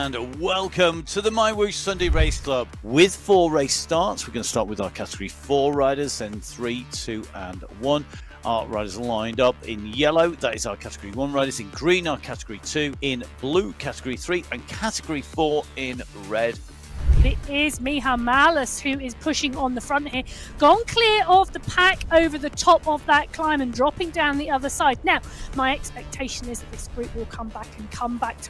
and welcome to the MyWhoosh Sunday Race Club. With 4 race starts, we're going to start with our Category 4 riders, then 3, 2 and 1. Our riders lined up in yellow, that is our Category 1 riders, in green our Category 2, in blue Category 3 and Category 4 in red. It is Miha Malis who is pushing on the front here, gone clear of the pack over the top of that climb and dropping down the other side. Now, my expectation is that this group will come back to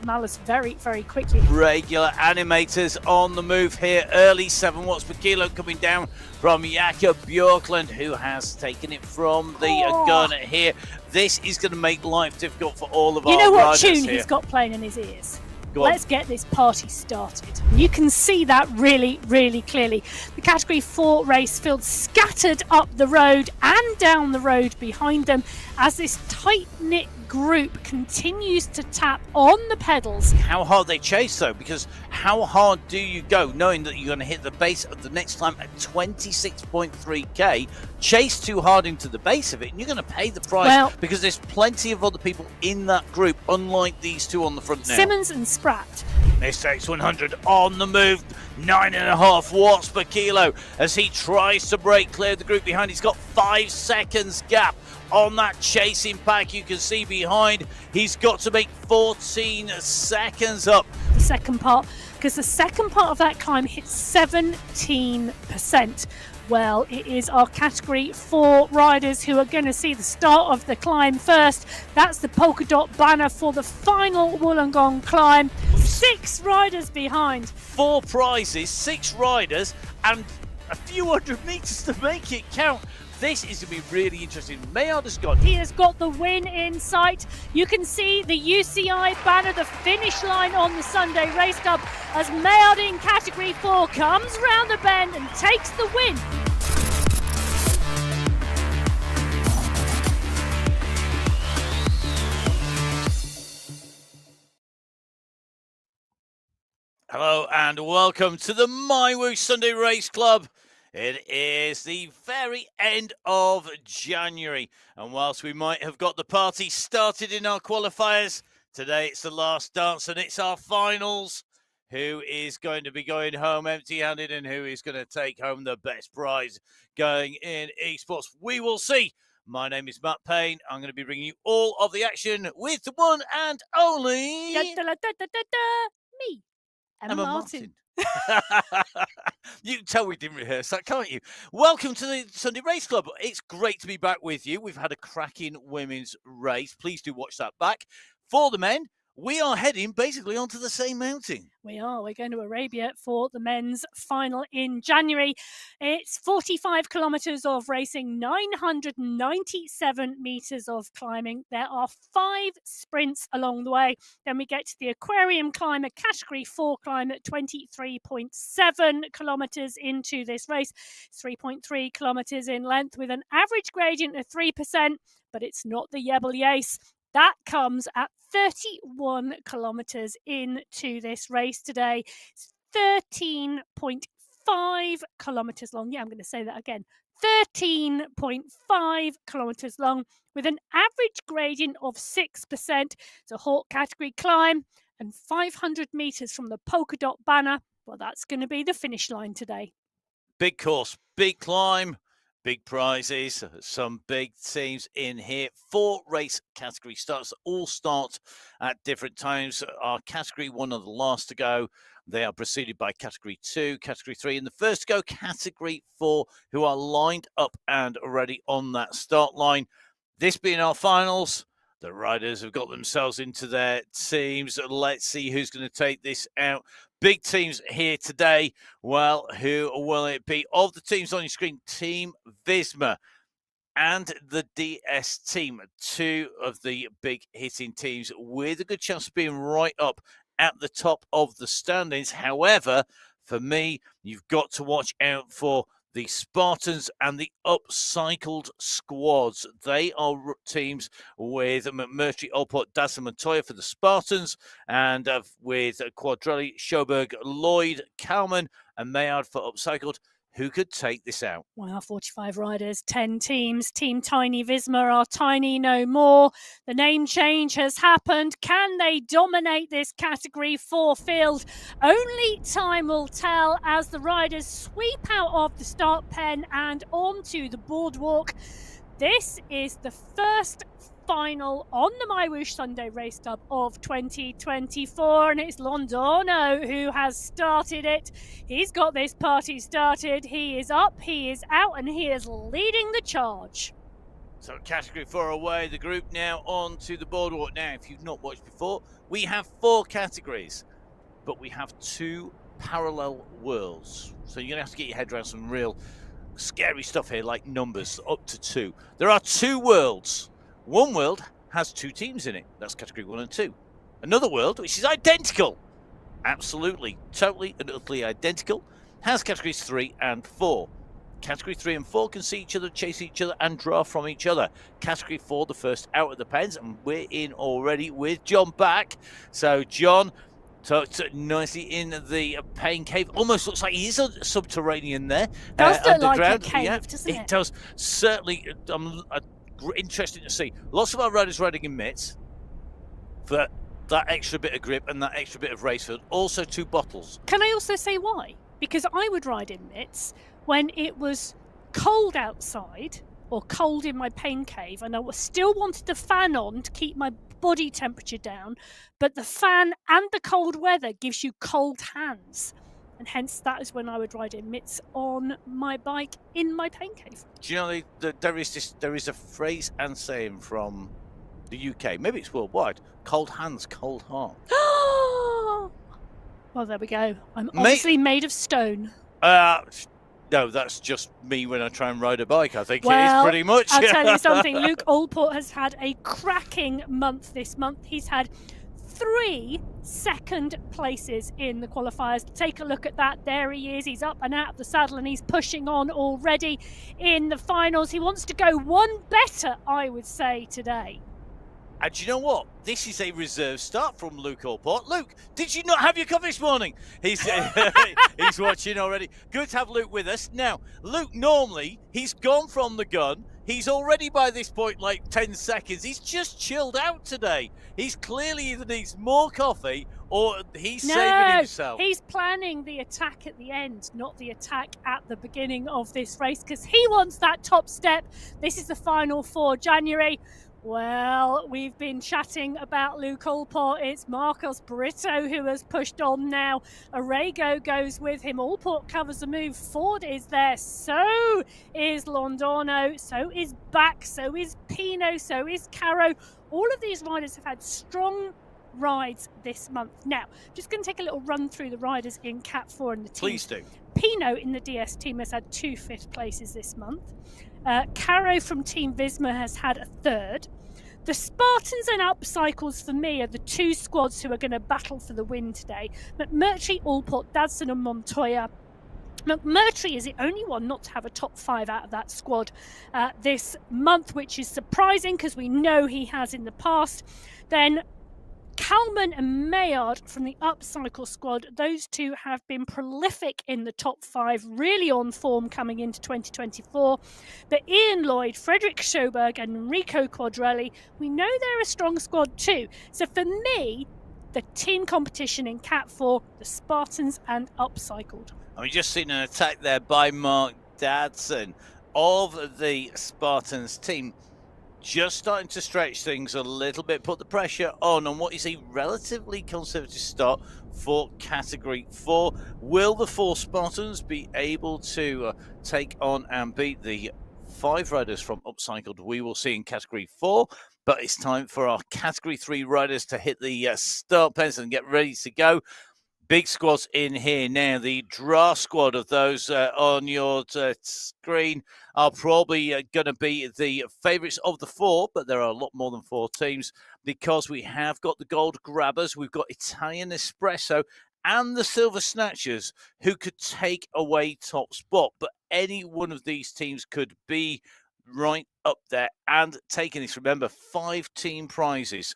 Malis very, very quickly. Regular animators on the move here, early 7 watts per kilo coming down from Jakob Björklund, who has taken it from the gun here. This is going to make life difficult for all of our riders. You know what tune here. He's got playing in his ears? Let's get this party started. You can see that really, really clearly. The Category 4 race field scattered up the road and down the road behind them as this tight-knit group continues to tap on the pedals. How hard they chase though, because how hard do you go knowing that you're going to hit the base of the next climb at 26.3k? Chase too hard into the base of it and you're going to pay the price, because there's plenty of other people in that group, unlike these two on the front now. Simmons and Spratt. This X100 on the move, 9.5 watts per kilo as he tries to break clear of the group behind. He's got 5 seconds gap on that chasing pack. You can see behind he's got to make 14 seconds up. The second part, because the second part of that climb hits 17%. Well, it is our Category 4 riders who are going to see the start of the climb first. That's the polka dot banner for the final Wollongong climb. 6 riders behind. 4 prizes, 6 riders, and a few hundred meters to make it count. This is going to be really interesting. Maillard has got... He has got the win in sight. You can see the UCI banner, the finish line on the Sunday Race Club, as Maillard in Category 4 comes round the bend and takes the win. Hello and welcome to the MyWhoosh Sunday Race Club. It is the very end of January, and whilst we might have got the party started in our qualifiers, today it's the last dance and it's our finals. Who is going to be going home empty-handed and who is going to take home the best prize going in esports? We will see. My name is Matt Payne. I'm going to be bringing you all of the action with the one and only... Me, Emma Martin. You can tell we didn't rehearse that, can't you? Welcome to the Sunday Race Club. It's great to be back with you. We've had a cracking women's race. Please do watch that back. For the men, we are heading basically onto the same mountain. We are. We're going to Arabia for the men's final in January. It's 45 kilometres of racing, 997 metres of climbing. There are 5 sprints along the way. Then we get to the aquarium climb, a Category 4 climb at 23.7 kilometres into this race. 3.3 kilometres in length with an average gradient of 3%, but it's not the Yebel Yace. That comes at 31 kilometres into this race today. It's 13.5 kilometres long. Yeah, I'm going to say that again. 13.5 kilometres long with an average gradient of 6%. It's a Hawk category climb and 500 metres from the polka dot banner. Well, that's going to be the finish line today. Big course, big climb. Big prizes, some big teams in here. 4 race category starts, all start at different times. Our Category 1 are the last to go. They are preceded by Category 2, Category 3, and the first to go, Category 4, who are lined up and ready on that start line. This being our finals, the riders have got themselves into their teams. Let's see who's going to take this out. Big teams here today. Well, who will it be? Of the teams on your screen, Team Visma and the DS team, 2 of the big hitting teams with a good chance of being right up at the top of the standings. However, for me, you've got to watch out for the Spartans and the upcycled squads. They are teams with McMurtry, Olport, Dazzler, Montoya for the Spartans, and with Quadrelli, Schoberg, Lloyd, Kalman, and Maillard for upcycled. who could take this out. Wow, 45 riders, 10 teams. Team Tiny Visma are tiny no more. The name change has happened. Can they dominate this Category 4 field? Only time will tell as the riders sweep out of the start pen and onto the boardwalk. This is the first final on the MyWhoosh Sunday Race Club of 2024, and it's Londono who has started it. He's got this party started. He is up, he is out, and he is leading the charge. So Category 4 away, the group now on to the boardwalk. Now, if you've not watched before, we have 4 categories, but we have 2 parallel worlds. So you're going to have to get your head around some real scary stuff here, like numbers up to 2. There are 2 worlds. One world has 2 teams in it. That's Category 1 and 2. Another world, which is identical, absolutely, totally and utterly identical, has Categories 3 and 4. Category 3 and 4 can see each other, chase each other, and draw from each other. Category 4, the first out of the pens, and we're in already with John back. So John tucked nicely in the pain cave. Almost looks like he is subterranean there. Does look underground. like a cave, yeah, doesn't it? It does. Certainly, interesting to see. Lots of our riders riding in mitts for that extra bit of grip and that extra bit of race field. Also 2 bottles. Can I also say why? Because I would ride in mitts when it was cold outside or cold in my pain cave, and I still wanted the fan on to keep my body temperature down, but the fan and the cold weather gives you cold hands, and hence that is when I would ride in mitts on my bike in my pain cave. Do you know there is a phrase and saying from the UK, maybe it's worldwide: cold hands, cold heart. Well, there we go. I'm obviously made of stone. No, that's just me when I try and ride a bike. I think well, it is pretty much. I'll tell you something. Luke Allport has had a cracking month this month. He's had 3 second places in the qualifiers. Take a look at that. There he is. He's up and out of the saddle and he's pushing on already in the finals. He wants to go one better, I would say, today. And do you know what? This is a reserve start from Luke Allport. Luke, did you not have your coffee this morning? He's watching already. Good to have Luke with us. Now, Luke, normally, he's gone from the gun. He's already by this point like 10 seconds. He's just chilled out today. He's clearly either needs more coffee or he's saving himself. He's planning the attack at the end, not the attack at the beginning of this race, because he wants that top step. This is the final for January. Well, we've been chatting about Luke Allport. It's Marcos Brito who has pushed on now. Arago goes with him. Allport covers the move. Ford is there. So is Londono. So is Back. So is Pino. So is Caro. All of these riders have had strong rides this month. Now, just going to take a little run through the riders in Cat 4 and the team. Please do. Pino in the DS team has had 2 5th places this month. Caro from Team Visma has had a 3rd. The Spartans and Upcycles for me are the 2 squads who are going to battle for the win today. McMurtry, Allport, Dadson and Montoya. McMurtry is the only one not to have a top 5 out of that squad this month, which is surprising because we know he has in the past. Then Kalman and Maillard from the Upcycle squad, those 2 have been prolific in the top 5, really on form coming into 2024. But Ian Lloyd, Frederick Schoberg and Enrico Quadrelli, we know they're a strong squad too. So for me, the team competition in Cat 4, the Spartans and Upcycled. We've just seen an attack there by Mark Dadson of the Spartans team. Just starting to stretch things a little bit, put the pressure on what is a relatively conservative start for Category 4. Will the 4 Spartans be able to take on and beat the 5 riders from Upcycled? We will see in Category 4, but it's time for our Category 3 riders to hit the start pens and get ready to go. Big squads in here now. The draft squad of those on your screen are probably going to be the favourites of the 4, but there are a lot more than 4 teams because we have got the Gold Grabbers, we've got Italian Espresso and the Silver Snatchers who could take away top spot. But any one of these teams could be right up there and taking this. Remember, 5 team prizes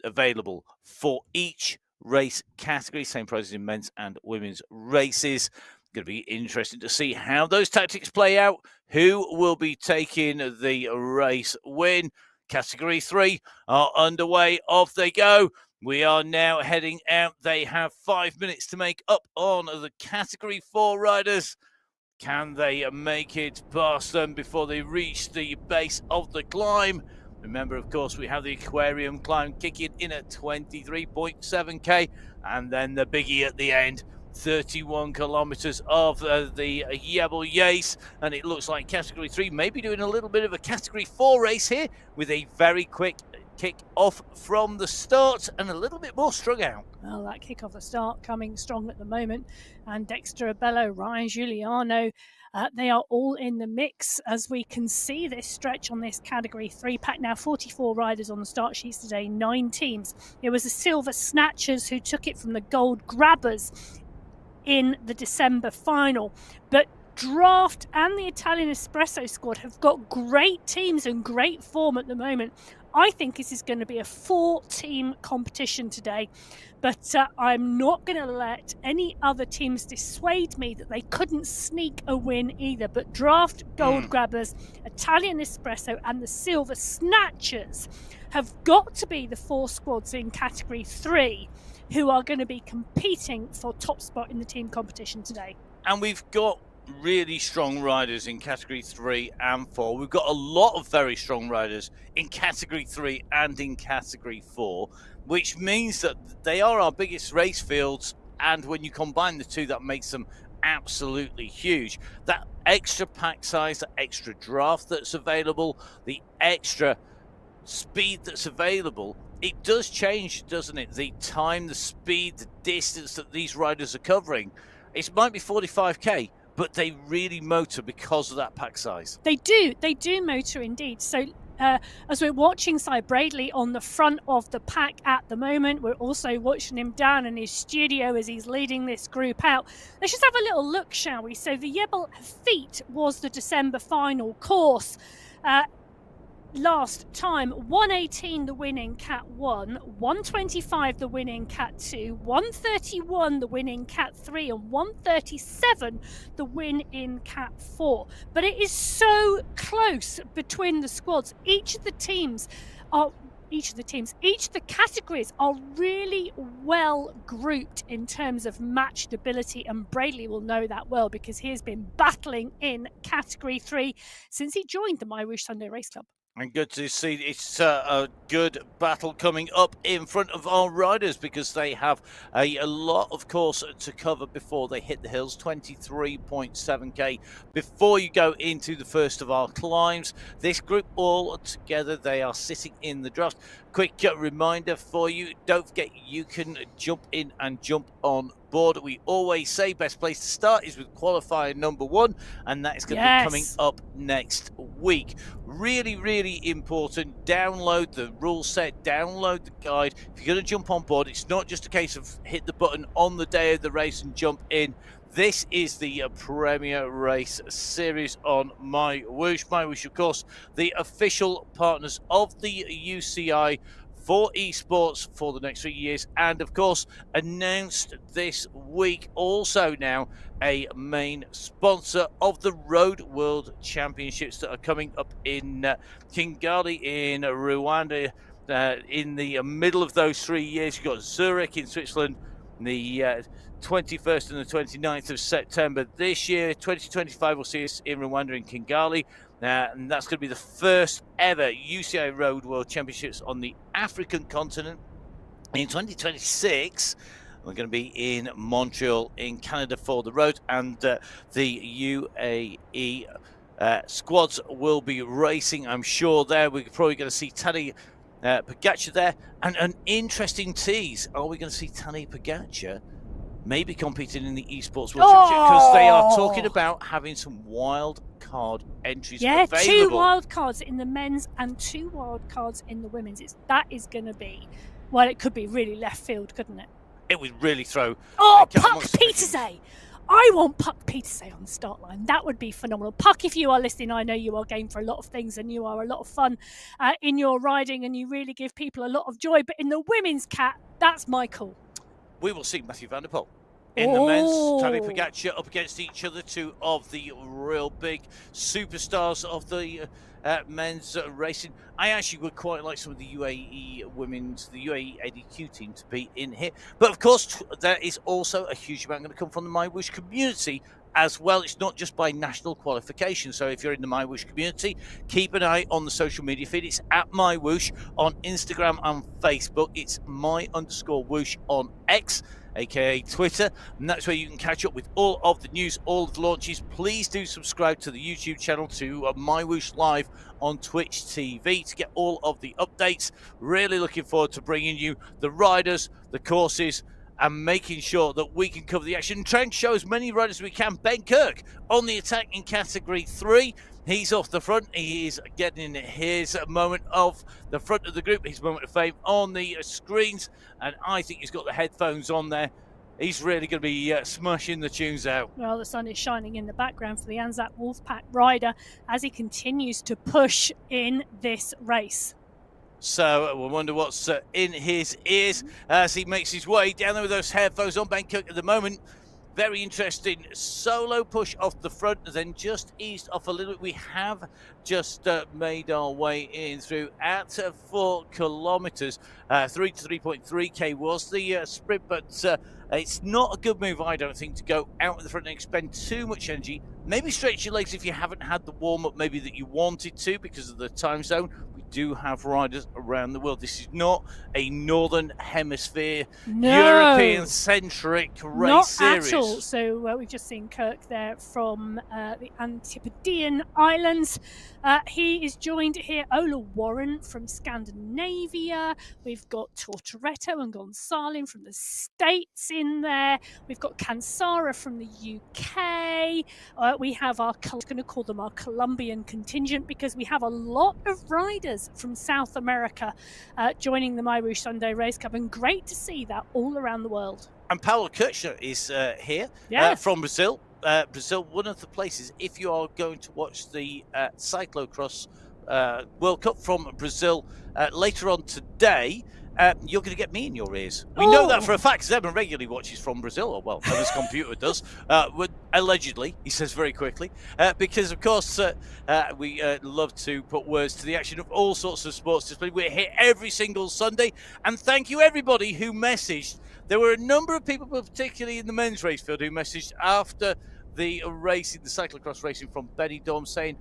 available for each race category, same prizes in men's and women's races. Going to be interesting to see how those tactics play out. Who will be taking the race win? Category 3 are underway. Off they go. We are now heading out. They have 5 minutes to make up on the Category 4 riders. Can they make it past them before they reach the base of the climb? Remember, of course, we have the aquarium climb kicking in at 23.7k, and then the biggie at the end, 31 kilometers of the Yebel Yace, and it looks like Category 3 may be doing a little bit of a Category 4 race here with a very quick kick off from the start and a little bit more strung out. Well, that kick off the start coming strong at the moment, and Dexter Abello, Ryan Giuliano, they are all in the mix as we can see this stretch on this Category 3 pack. Now 44 riders on the start sheets today, 9 teams. It was the Silver Snatchers who took it from the Gold Grabbers in the December final, but Draft and the Italian Espresso squad have got great teams and great form at the moment. I think this is going to be a 4-team competition today, but I'm not going to let any other teams dissuade me that they couldn't sneak a win either. But Draft, Gold Grabbers, Italian Espresso and the Silver Snatchers have got to be the 4 squads in Category 3 who are going to be competing for top spot in the team competition today. And we've got really strong riders in Category 3 and 4. We've got a lot of very strong riders in Category 3 and in Category 4, which means that they are our biggest race fields, and when you combine the two, that makes them absolutely huge. That extra pack size, that extra draft that's available, the extra speed that's available, it does change, doesn't it? The time, the speed, the distance that these riders are covering. It might be 45k, but they really motor because of that pack size. They do motor indeed. So as we're watching Cy Bradley on the front of the pack at the moment, we're also watching him down in his studio as he's leading this group out. Let's just have a little look, shall we? So the Yebel Feet was the December final course. Last time, 118 the win in Cat 1, 125 the win in Cat 2, 131 the win in Cat 3 and 137 the win in Cat 4. But it is so close between the squads. Each of the categories are really well grouped in terms of matched ability, and Bradley will know that well because he has been battling in Category 3 since he joined the MyWhoosh Sunday Race Club. And good to see it's a good battle coming up in front of our riders because they have a lot of course to cover before they hit the hills. 23.7k before you go into the first of our climbs. This group all together, they are sitting in the draft. Quick reminder for you, don't forget you can jump in and jump on board. We always say best place to start is with qualifier number 1, and that is going to be coming up next week. Really important. Download the rule set, download the guide. If you're going to jump on board, it's not just a case of hit the button on the day of the race and jump in. This is the Premier Race Series on MyWhoosh. MyWhoosh, of course, the official partners of the UCI for esports for the next 3 years, and of course announced this week also now a main sponsor of the Road World Championships that are coming up in Kigali in Rwanda. In the middle of those 3 years, you've got Zurich in Switzerland, the 21st and the 29th of September this year. 2025 will see us in Rwanda in Kigali. And that's going to be the first ever UCI Road World Championships on the African continent. In 2026, we're going to be in Montreal in Canada for the road, and the UAE squads will be racing, I'm sure, there. We're probably going to see Tadej Pogacar there. And an interesting tease, are we going to see Tadej Pogacar maybe competing in the Esports World Championship? Because they are talking about having some wild card entries available. 2 wild cards in the men's and 2 wild cards in the women's. That is going to be, well, it could be really left field, couldn't it? It would really throw. Puck Pieterse! I want Puck Pieterse on the start line. That would be phenomenal. Puck, if you are listening, I know you are game for a lot of things and you are a lot of fun in your riding and you really give people a lot of joy. But in the women's cat, that's my call. We will see Matthew van der Poel In the men's, Tadej Pogacar up against each other, two of the real big superstars of the men's racing. I actually would quite like some of the UAE women's, the UAE ADQ team to be in here. But of course, there is also a huge amount going to come from the MyWhoosh community as well. It's not just by national qualification. So if you're in the MyWhoosh community, keep an eye on the social media feed. It's at MyWhoosh on Instagram and Facebook. It's my_whoosh on X, aka Twitter, and that's where you can catch up with all of the news, all of the launches. Please do subscribe to the YouTube channel, to MyWhoosh Live on Twitch TV to get all of the updates. Really looking forward to bringing you the riders, the courses, and making sure that we can cover the action. Try and show as many riders as we can. Ben Kirk on the attack in Category 3. He's off the front. He is getting his moment of the front of the group, his moment of fame on the screens. And I think he's got the headphones on there. He's really going to be smashing the tunes out. Well, the sun is shining in the background for the Anzac Wolfpack rider as he continues to push in this race. So we'll wonder what's in his ears as he makes his way down there with those headphones on. Ben Cook at the moment. Very interesting solo push off the front, then just eased off a little bit. We have just made our way in through at 4 kilometres. 3 to 3.3k was the sprint, but it's not a good move, I don't think, to go out in the front and expend too much energy. Maybe stretch your legs if you haven't had the warm-up maybe that you wanted to because of the time zone. We do have riders around the world. This is not a Northern Hemisphere, European-centric race series. Not at all. So we've just seen Kirk there from the Antipodean Islands. He is joined here, Ola Warren from Scandinavia. We've got Tortoretto and Gonsalin from the States in there. We've got Kansara from the UK. We have I'm going to call them our Colombian contingent because we have a lot of riders from South America joining the MyWhoosh Sunday Race Cup, and great to see that all around the world. And Paulo Kirchner is here from Brazil. Brazil, one of the places, if you are going to watch the cyclocross World Cup from Brazil later on today, you're going to get me in your ears. We know that for a fact, because Evan regularly watches from Brazil, or well, Evan's computer does, allegedly, he says very quickly, because of course we love to put words to the action of all sorts of sports display. We're here every single Sunday, and thank you everybody who messaged. There were a number of people, particularly in the men's race field, who messaged after the racing, the cyclocross racing from Benidorm, saying,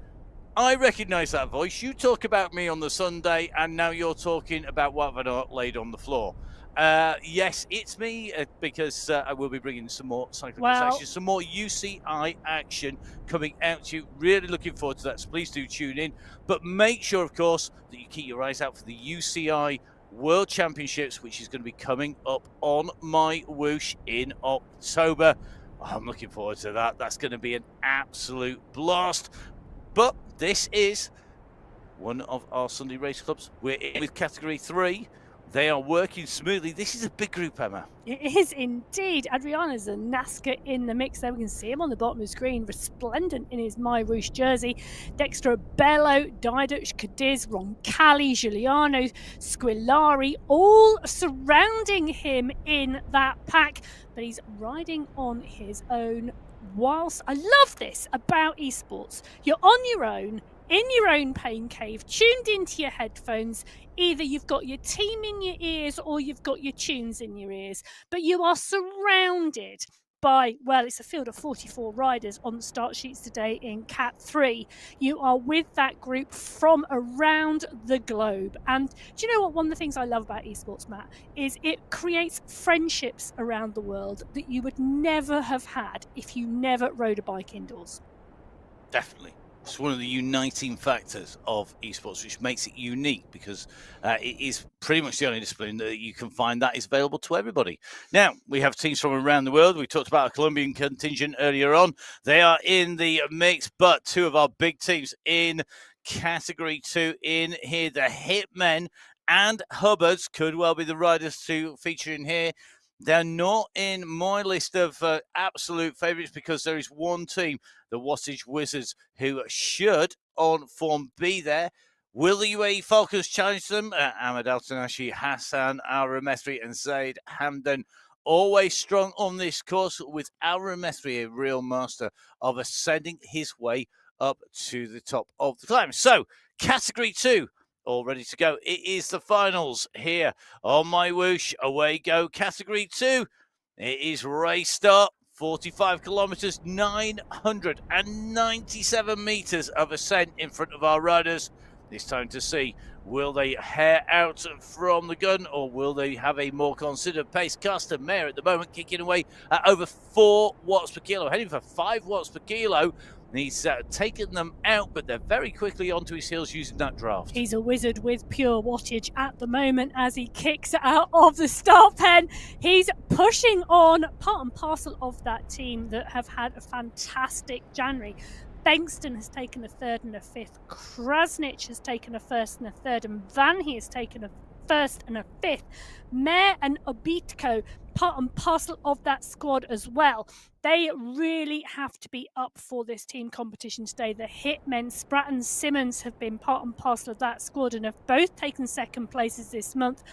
I recognise that voice. You talk about me on the Sunday, and now you're talking about what Van Aert laid on the floor. Yes, it's me, because I will be bringing some more cyclocross action, some more UCI action coming out to you. Really looking forward to that, so please do tune in. But make sure, of course, that you keep your eyes out for the UCI World Championships, which is going to be coming up on MyWhoosh in October. I'm looking forward to that. That's going to be an absolute blast. But this is one of our Sunday race clubs. We're in with Category 3. They are working smoothly. This is a big group, Emma. It is indeed. Adriana's a NASCAR in the mix there. We can see him on the bottom of the screen, resplendent in his MyWhoosh jersey. Dexter Bello, Didac Cadiz, Roncalli, Giuliano, Squillari, all surrounding him in that pack. But he's riding on his own. Whilst I love this about esports, you're on your own, in your own pain cave, tuned into your headphones. Either you've got your team in your ears or you've got your tunes in your ears, but you are surrounded by, well, it's a field of 44 riders on the start sheets today in Cat 3. You are with that group from around the globe. And do you know what? One of the things I love about esports, Matt, is it creates friendships around the world that you would never have had if you never rode a bike indoors. Definitely. It's one of the uniting factors of esports, which makes it unique because it is pretty much the only discipline that you can find that is available to everybody. Now, we have teams from around the world. We talked about a Colombian contingent earlier on. They are in the mix, but two of our big teams in Category 2 in here, the Hitmen and Hubbards, could well be the riders to feature in here. They're not in my list of absolute favourites because there is one team, the Wattage Wizards, who should on form be there. Will the UAE Falcons challenge them? Ahmed Al-Tanashi, Hassan Al-Ramethri and Zaid Hamdan always strong on this course, with Aaron Methry, a real master of ascending his way up to the top of the climb. So, Category 2, all ready to go. It is the finals here on MyWhoosh. Away go, Category 2. It is race start. 45 kilometers, 997 meters of ascent in front of our riders. It's time to see, will they hair out from the gun, or will they have a more considered pace? Carsten Mayer at the moment kicking away at over 4 watts per kilo, heading for 5 watts per kilo. He's taken them out, but they're very quickly onto his heels using that draft. He's a wizard with pure wattage at the moment as he kicks out of the start pen. He's pushing on, part and parcel of that team that have had a fantastic January. Bengston has taken a 3rd and a 5th. Krasnich has taken a 1st and a 3rd. And Van He has taken a 1st and a 5th. Mayer and Obitko, part and parcel of that squad as well. They really have to be up for this team competition today. The Hitmen, Spratt and Simmons, have been part and parcel of that squad and have both taken 2nd places this month.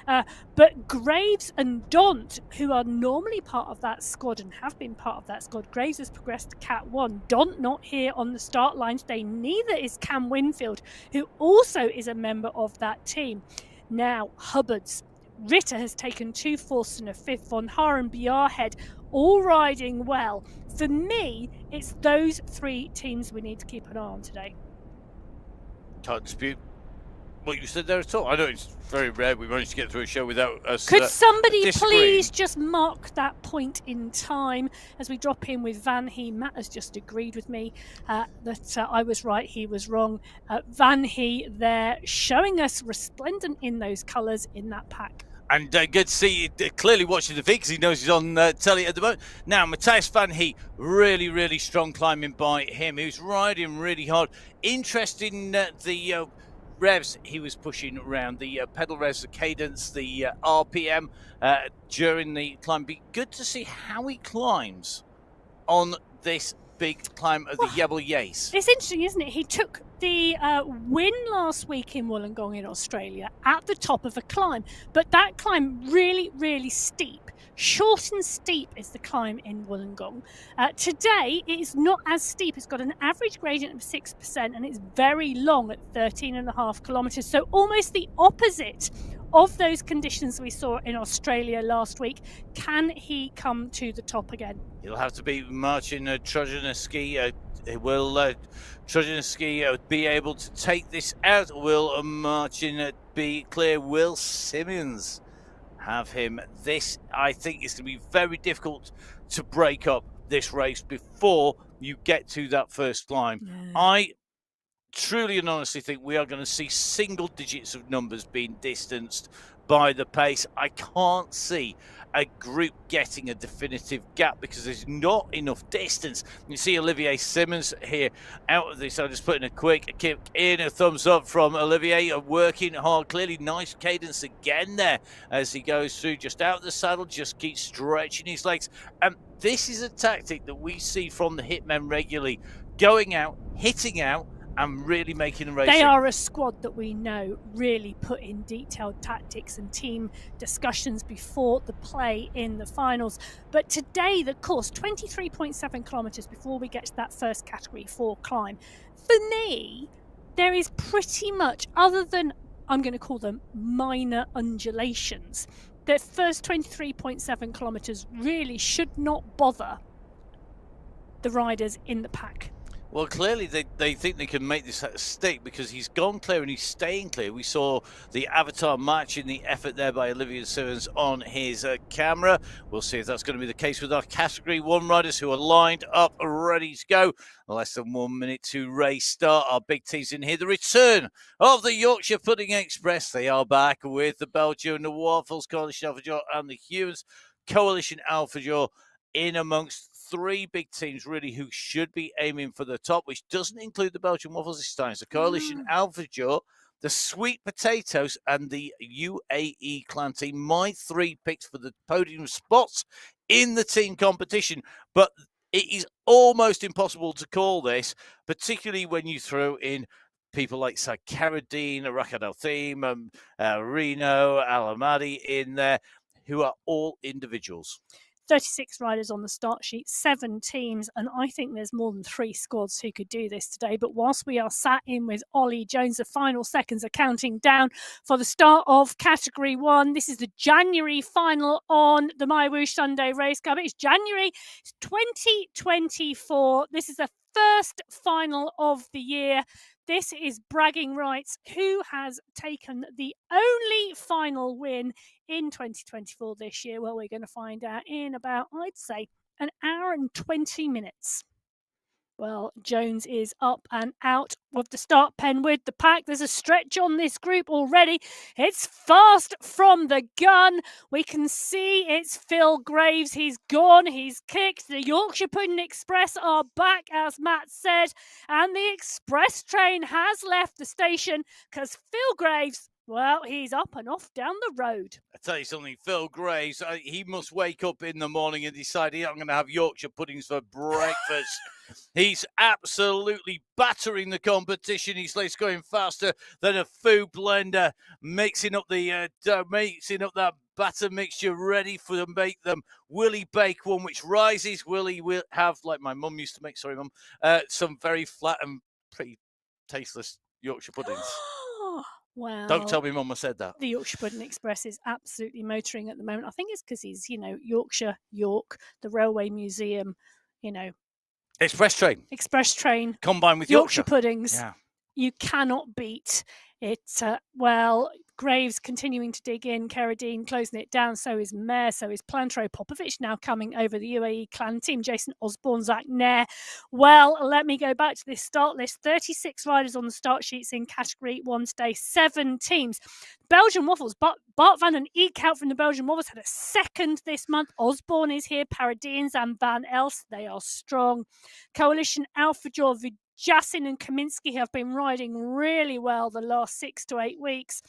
But Graves and Daunt, who are normally part of that squad and have been part of that squad, Graves has progressed to Cat 1. Daunt not here on the start line today. Neither is Cam Winfield, who also is a member of that team. Now, Hubbards. Ritter has taken 2 4ths and a 5th. Von Haar and Bjarhead all riding well. For me, it's those 3 teams we need to keep an eye on today. Can't dispute what you said there at all. I know it's very rare we managed to get through a show without us. Could somebody disagreeing. please just mark that point in time as we drop in with Van He? Matt has just agreed with me that I was right, he was wrong. Van He there showing us resplendent in those colours in that pack. And good to see you clearly watching the feed because he knows he's on telly at the moment. Now, Matthias Van He, really, really strong climbing by him. He was riding really hard. Interesting, the revs he was pushing around, the pedal revs, the cadence, the RPM during the climb. Be good to see how he climbs on this big climb of the Jebel Yase. It's interesting, isn't it? He took the win last week in Wollongong in Australia at the top of a climb, but that climb really, really steep. Short and steep is the climb in Wollongong. Today, it is not as steep. It's got an average gradient of 6% and it's very long at 13.5 kilometres. So almost the opposite of those conditions we saw in Australia last week. Can he come to the top again? He'll have to be Marcin Trojanowski. Will Trojanowski be able to take this out? Will Marcin be clear? Will Simmons have him? This, I think, is going to be very difficult to break up this race before you get to that first climb. Yeah. I truly and honestly think we are going to see single digits of numbers being distanced by the pace. I can't see a group getting a definitive gap because there's not enough distance. You see Olivier Simmons here out of this. I'm just putting a quick kick in, a thumbs up from Olivier, working hard. Clearly nice cadence again there as he goes through, just out of the saddle, just keeps stretching his legs. And this is a tactic that we see from the Hitmen regularly, going out, hitting out, and really making the race. They are a squad that we know really put in detailed tactics and team discussions before the play in the finals. But today, the course, 23.7 kilometres before we get to that first Category 4 climb. For me, there is pretty much, other than, I'm going to call them minor undulations, the first 23.7 kilometres really should not bother the riders in the pack. Well, clearly they think they can make this stick because he's gone clear and he's staying clear. We saw the avatar matching the effort there by Olivier Simmons on his camera. We'll see if that's going to be the case with our Category 1 riders who are lined up, ready to go. Less than 1 minute to race start. Our big teams in here. The return of the Yorkshire Pudding Express. They are back with the Belgian, the Waffles, Coalition Alpha and the Humans. Coalition Alpha in amongst 3 big teams really who should be aiming for the top, which doesn't include the Belgian Waffles this time. So Coalition Alpha, the Sweet Potatoes and the UAE clan team. My 3 picks for the podium spots in the team competition. But it is almost impossible to call this, particularly when you throw in people like Sakaradine, Rakad Al-Thim, Reno, Alamadi in there, who are all individuals. 36 riders on the start sheet, 7 teams, and I think there's more than 3 squads who could do this today. But whilst we are sat in with Ollie Jones, the final seconds are counting down for the start of Category 1. This is the January final on the MyWhoosh Sunday Race Cup. It's January 2024. This is the first final of the year. This is bragging rights. Who has taken the only final win in 2024 this year? Well, we're going to find out in about, I'd say, an hour and 20 minutes. Well, Jones is up and out of the start pen with the pack. There's a stretch on this group already. It's fast from the gun. We can see it's Phil Graves. He's gone. He's kicked. The Yorkshire Pudding Express are back, as Matt said. And the express train has left the station because Phil Graves, well, he's up and off down the road. I tell you something, Phil Graves, he must wake up in the morning and decide, I'm going to have Yorkshire puddings for breakfast. He's absolutely battering the competition. He's going faster than a food blender, mixing up that batter mixture ready to make them Willie bake one, which rises. Willie will have, like my mum used to make, sorry mum, some very flat and pretty tasteless Yorkshire puddings. Well, don't tell me Mum said that. The Yorkshire Pudding Express is absolutely motoring at the moment. I think it's because he's, Yorkshire, York, the Railway Museum, Express train. Combined with Yorkshire puddings. Yeah. You cannot beat it. Graves continuing to dig in, Carradine closing it down, so is Mayer, so is Plantro. Popovic now coming over the UAE clan team, Jason Osborne, Zach Nair. Well, let me go back to this start list. 36 riders on the start sheets in Category 1 today, 7 teams. Belgian Waffles, Bart van den Eek out from the Belgian Waffles had a second this month. Osborne is here, Paradians and Van Els, they are strong. Coalition Alpha Jaw, Vujassin and Kaminsky have been riding really well the last 6 to 8 weeks.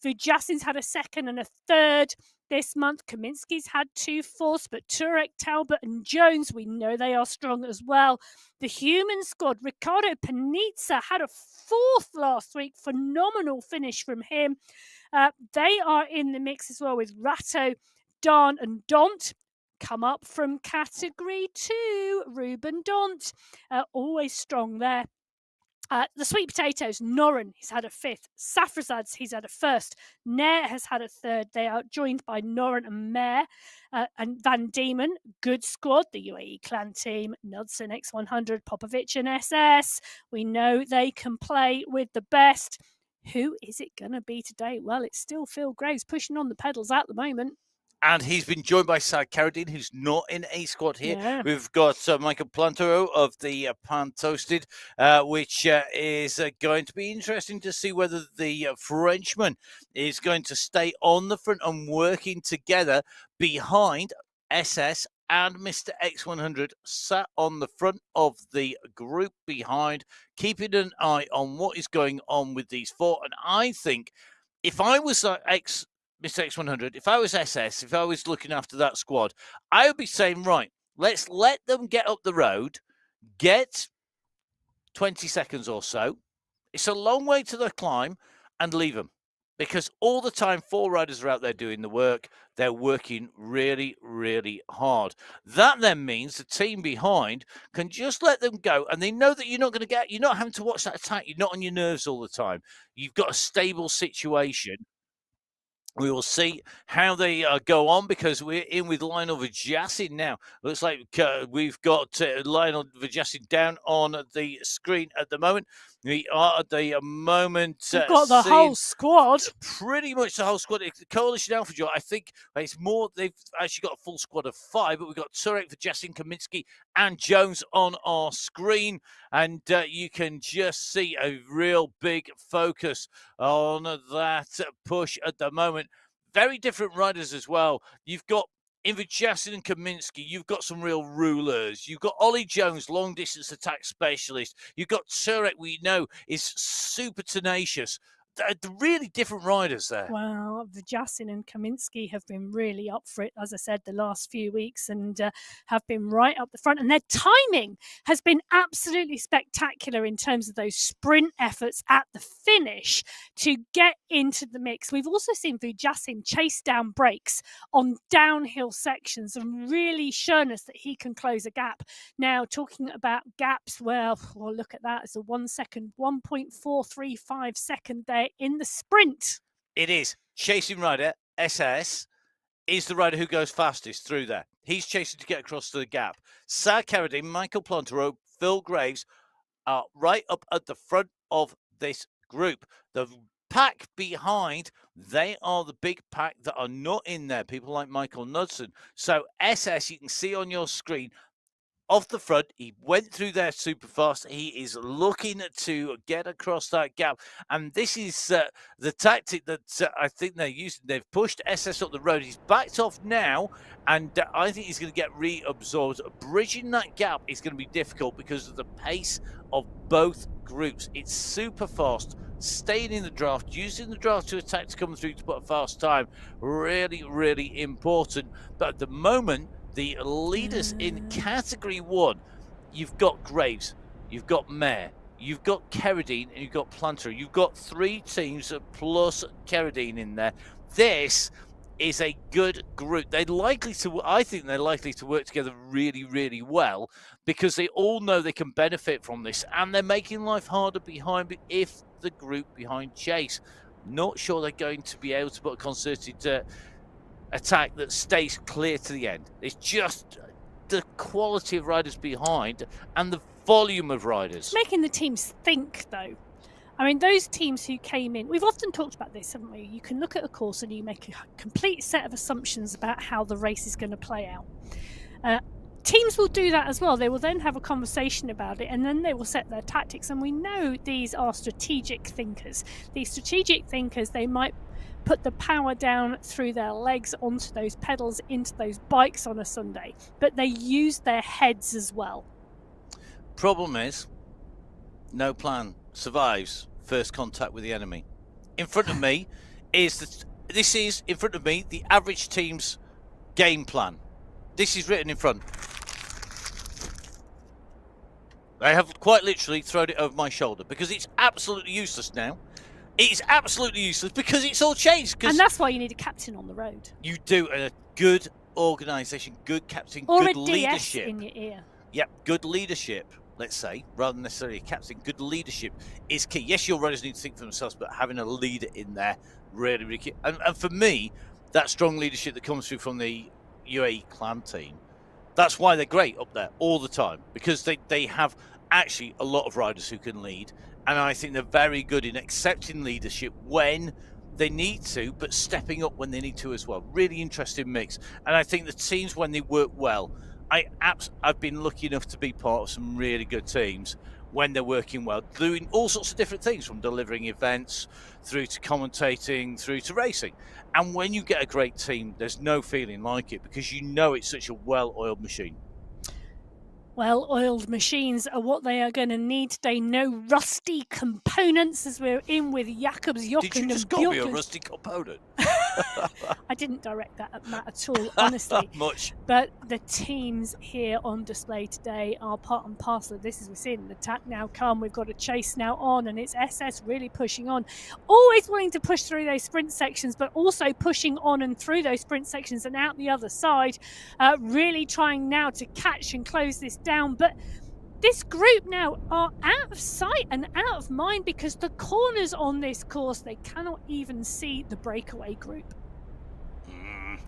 Vujassin's had a second and a third this month. Kaminsky's had 2 fourths, but Turek, Talbot and Jones, we know they are strong as well. The human squad, Ricardo Panizza had a 4th last week. Phenomenal finish from him. They are in the mix as well with Ratto, Darn and Dont. Come up from Category 2, Ruben Dont, always strong there. The sweet potatoes, Noren, he's had a 5th. Safrazads, he's had a 1st. Nair has had a 3rd. They are joined by Noren and Mayer. And Van Diemen, good squad. The UAE clan team, Knudsen, X100, Popovic and SS. We know they can play with the best. Who is it going to be today? Well, it's still Phil Graves pushing on the pedals at the moment. And he's been joined by Sad Carradine, who's not in a squad here. Yeah. We've got Michael Plantero of the Pan Toasted, which is going to be interesting to see whether the Frenchman is going to stay on the front and working together behind SS and Mr. X100 sat on the front of the group behind, keeping an eye on what is going on with these 4. And I think if I was Mr. X100, if I was SS, if I was looking after that squad, I would be saying, right, let's let them get up the road, get 20 seconds or so. It's a long way to the climb, and leave them. Because all the time, 4 riders are out there doing the work. They're working really, really hard. That then means the team behind can just let them go. And they know that you're not having to watch that attack. You're not on your nerves all the time. You've got a stable situation. We will see how they go on, because we're in with Lionel Vujassin now. Looks like we've got Lionel Vujassin down on the screen at the moment. We are at the moment. We've got the whole squad. Pretty much the whole squad. Coalition Alpha Jaw, I think it's more. They've actually got a full squad of 5, but we've got Turek, Vujassin, Kaminsky, and Jones on our screen. And you can just see a real big focus on that push at the moment. Very different riders as well. You've got in Vujassin and Kaminsky, you've got some real rulers. You've got Ollie Jones, long distance attack specialist. You've got Turek, we know is super tenacious. really different riders there. Well, Vjasin and Kaminsky have been really up for it, as I said, the last few weeks, and have been right up the front. And their timing has been absolutely spectacular in terms of those sprint efforts at the finish to get into the mix. We've also seen Vjasin chase down breaks on downhill sections and really shown us that he can close a gap. Now, talking about gaps, well, look at that. It's a 1 second, 1.435 second there in the sprint. It is. Chasing rider, SS, is the rider who goes fastest through there. He's chasing to get across the gap. Sir Carradine, Michael Plantero, Phil Graves are right up at the front of this group. The pack behind, they are the big pack that are not in there. People like Michael Knudsen. So SS, you can see on your screen, off the front, he went through there super fast. He is looking to get across that gap. And this is the tactic that I think they're using. They've pushed SS up the road. He's backed off now, and I think he's going to get reabsorbed. Bridging that gap is going to be difficult because of the pace of both groups. It's super fast. Staying in the draft, using the draft to attack to come through to put a fast time. Really, really important. But at the moment, the leaders in Category 1, you've got Graves, you've got Mayer, you've got Carradine, and you've got Plantero. You've got 3 teams plus Carradine in there. This is a good group. I think they're likely to work together really, really well because they all know they can benefit from this, and they're making life harder behind if the group behind Chase. Not sure they're going to be able to put a concerted attack that stays clear to the end. It's just the quality of riders behind and the volume of riders. It's making the teams think, though. I mean, those teams who came in, we've often talked about this, haven't we? You can look at a course and you make a complete set of assumptions about how the race is going to play out. Teams will do that as well. They will then have a conversation about it, and then they will set their tactics. And we know these are strategic thinkers. These strategic thinkers, they might put the power down through their legs onto those pedals, into those bikes on a Sunday, but they use their heads as well. Problem is, no plan survives first contact with the enemy. In front of me is the average team's game plan. This is written in front. I have quite literally thrown it over my shoulder because it's absolutely useless now. It's absolutely useless because it's all changed. And that's why you need a captain on the road. You do, a good organisation, good captain, or good a leadership. DS in your ear. Yep, good leadership, let's say, rather than necessarily a captain. Good leadership is key. Yes, your riders need to think for themselves, but having a leader in there, really, really key. And for me, that strong leadership that comes through from the UAE clan team, that's why they're great up there all the time, because they have actually a lot of riders who can lead. And I think they're very good in accepting leadership when they need to, but stepping up when they need to as well. Really interesting mix. And I think the teams, when they work well, I've been lucky enough to be part of some really good teams when they're working well, doing all sorts of different things, from delivering events through to commentating, through to racing. And when you get a great team, there's no feeling like it because you know it's such a well-oiled machine. Well-oiled machines are what they are going to need today. No rusty components, as we're in with Jacobs, Jochen Did you just and call me a Bjorklund. rusty component? I didn't direct that at Matt at all, honestly. Much. But the teams here on display today are part and parcel of this, as we're seeing. The attack now come. We've got a chase now on, and it's SS really pushing on. Always wanting to push through those sprint sections, but also pushing on and through those sprint sections and out the other side. Really trying now to catch and close this down. But this group now are out of sight and out of mind because the corners on this course, they cannot even see the breakaway group.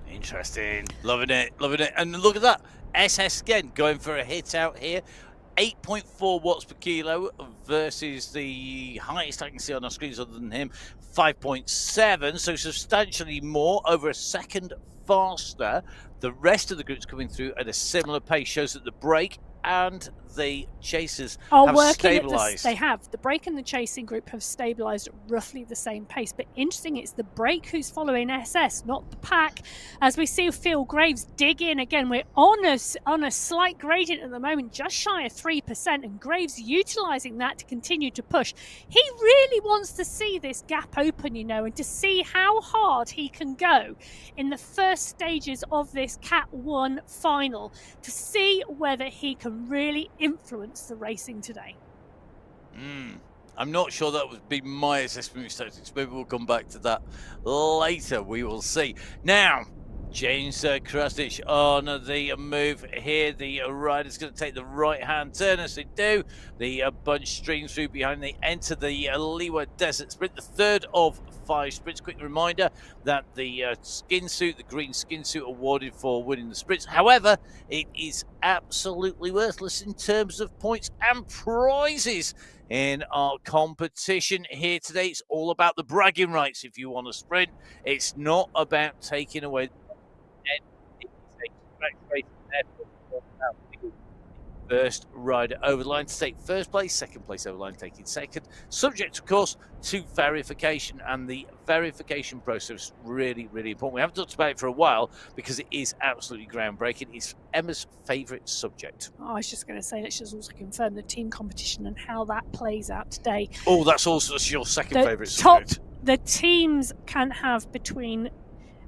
Interesting. Loving it. And look at that. SS again going for a hit out here. 8.4 watts per kilo versus the highest I can see on our screens other than him, 5.7. So substantially more, over a second faster. The rest of the group's coming through at a similar pace. Shows that the brake and the chasers are have working stabilised. they have. The brake and the chasing group have stabilised at roughly the same pace. But interesting, it's the brake who's following SS, not the pack. As we see Phil Graves dig in again, we're on a slight gradient at the moment, just shy of 3%, and Graves utilising that to continue to push. He really wants to see this gap open, and to see how hard he can go in the first stages of this Cat 1 final, to see whether he can really influence the racing today. I'm not sure that would be my assessment of tactics. Maybe we'll come back to that later. We will see. Now, James Krasnich on the move here. The rider's going to take the right-hand turn as they do. The bunch streams through behind. They enter the Liwa Desert Sprint, the third of 5 sprints. Quick reminder that the skin suit, the green skin suit, awarded for winning the sprints. However, it is absolutely worthless in terms of points and prizes in our competition here today. It's all about the bragging rights if you want to sprint. It's not about taking away first rider over the line to take first place, second place over the line taking second, subject of course to verification, and the verification process is really, really important. We haven't talked about it for a while because it is absolutely groundbreaking. It's Emma's favourite subject. I was just going to say, let's just also confirm the team competition and how that plays out today. Oh, that's also your second favourite subject. The teams can have between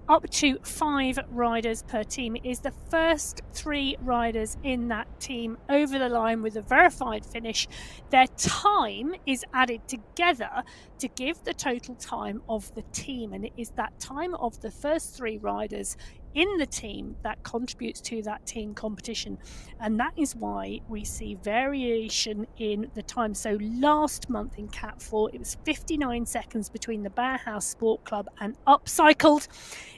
up to 5 riders per team. It is the first 3 riders in that team over the line with a verified finish. Their time is added together to give the total time of the team, and it is that time of the first 3 riders in the team that contributes to that team competition, and that is why we see variation in the time. So last month in Cat 4 it was 59 seconds between the Bauhaus Sport Club and Upcycled.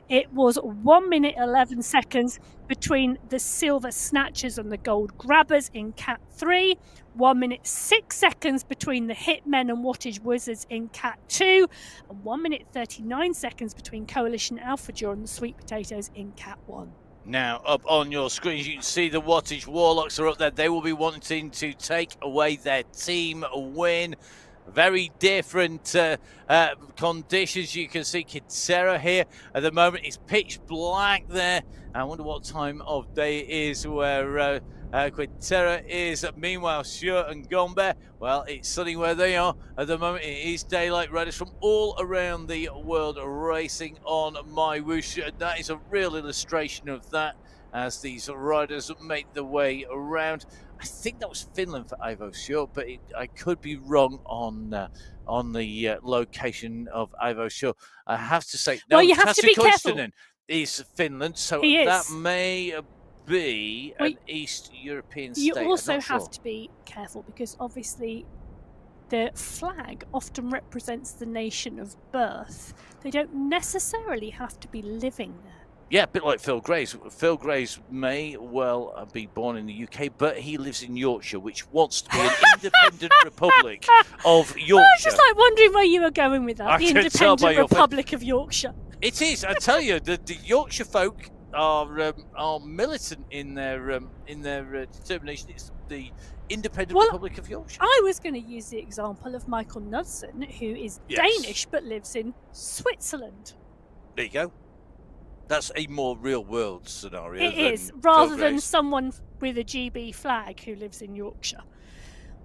It was 1 minute 11 seconds between the Silver Snatchers and the Gold Grabbers in Cat 3, 1 minute 6 seconds between the Hitmen and Wattage Wizards in Cat 2, and 1 minute 39 seconds between Coalition Alpha Jaw and the Sweet Potatoes in Cat 1. Now, up on your screens, you can see the Wattage Warlocks are up there. They will be wanting to take away their team win. Very different conditions. You can see Kitsera here at the moment. It's pitch black there. I wonder what time of day it is where Quintera is. Meanwhile, Shur and Gombe, well, it's sunny where they are at the moment. It is daylight. Riders from all around the world are racing on MyWhoosh. That is a real illustration of that as these riders make their way around. I think that was Finland for Ivo Shur, but I could be wrong on the location of Ivo Shur. I have to say, well, you have to be careful. Is Finland, so that may be an East European state. You also have to be careful because obviously the flag often represents the nation of birth. They don't necessarily have to be living there. Yeah, a bit like Phil Graves. Phil Graves may well be born in the UK, but he lives in Yorkshire, which wants to be an independent republic of Yorkshire. I was just like wondering where you were going with that. The independent republic of Yorkshire. It is. I tell you, the Yorkshire folk are militant in their determination. It's the independent republic of Yorkshire. I was going to use the example of Michael Knudsen, who is Danish but lives in Switzerland. There you go. That's a more real-world scenario. It is, rather than someone with a GB flag who lives in Yorkshire.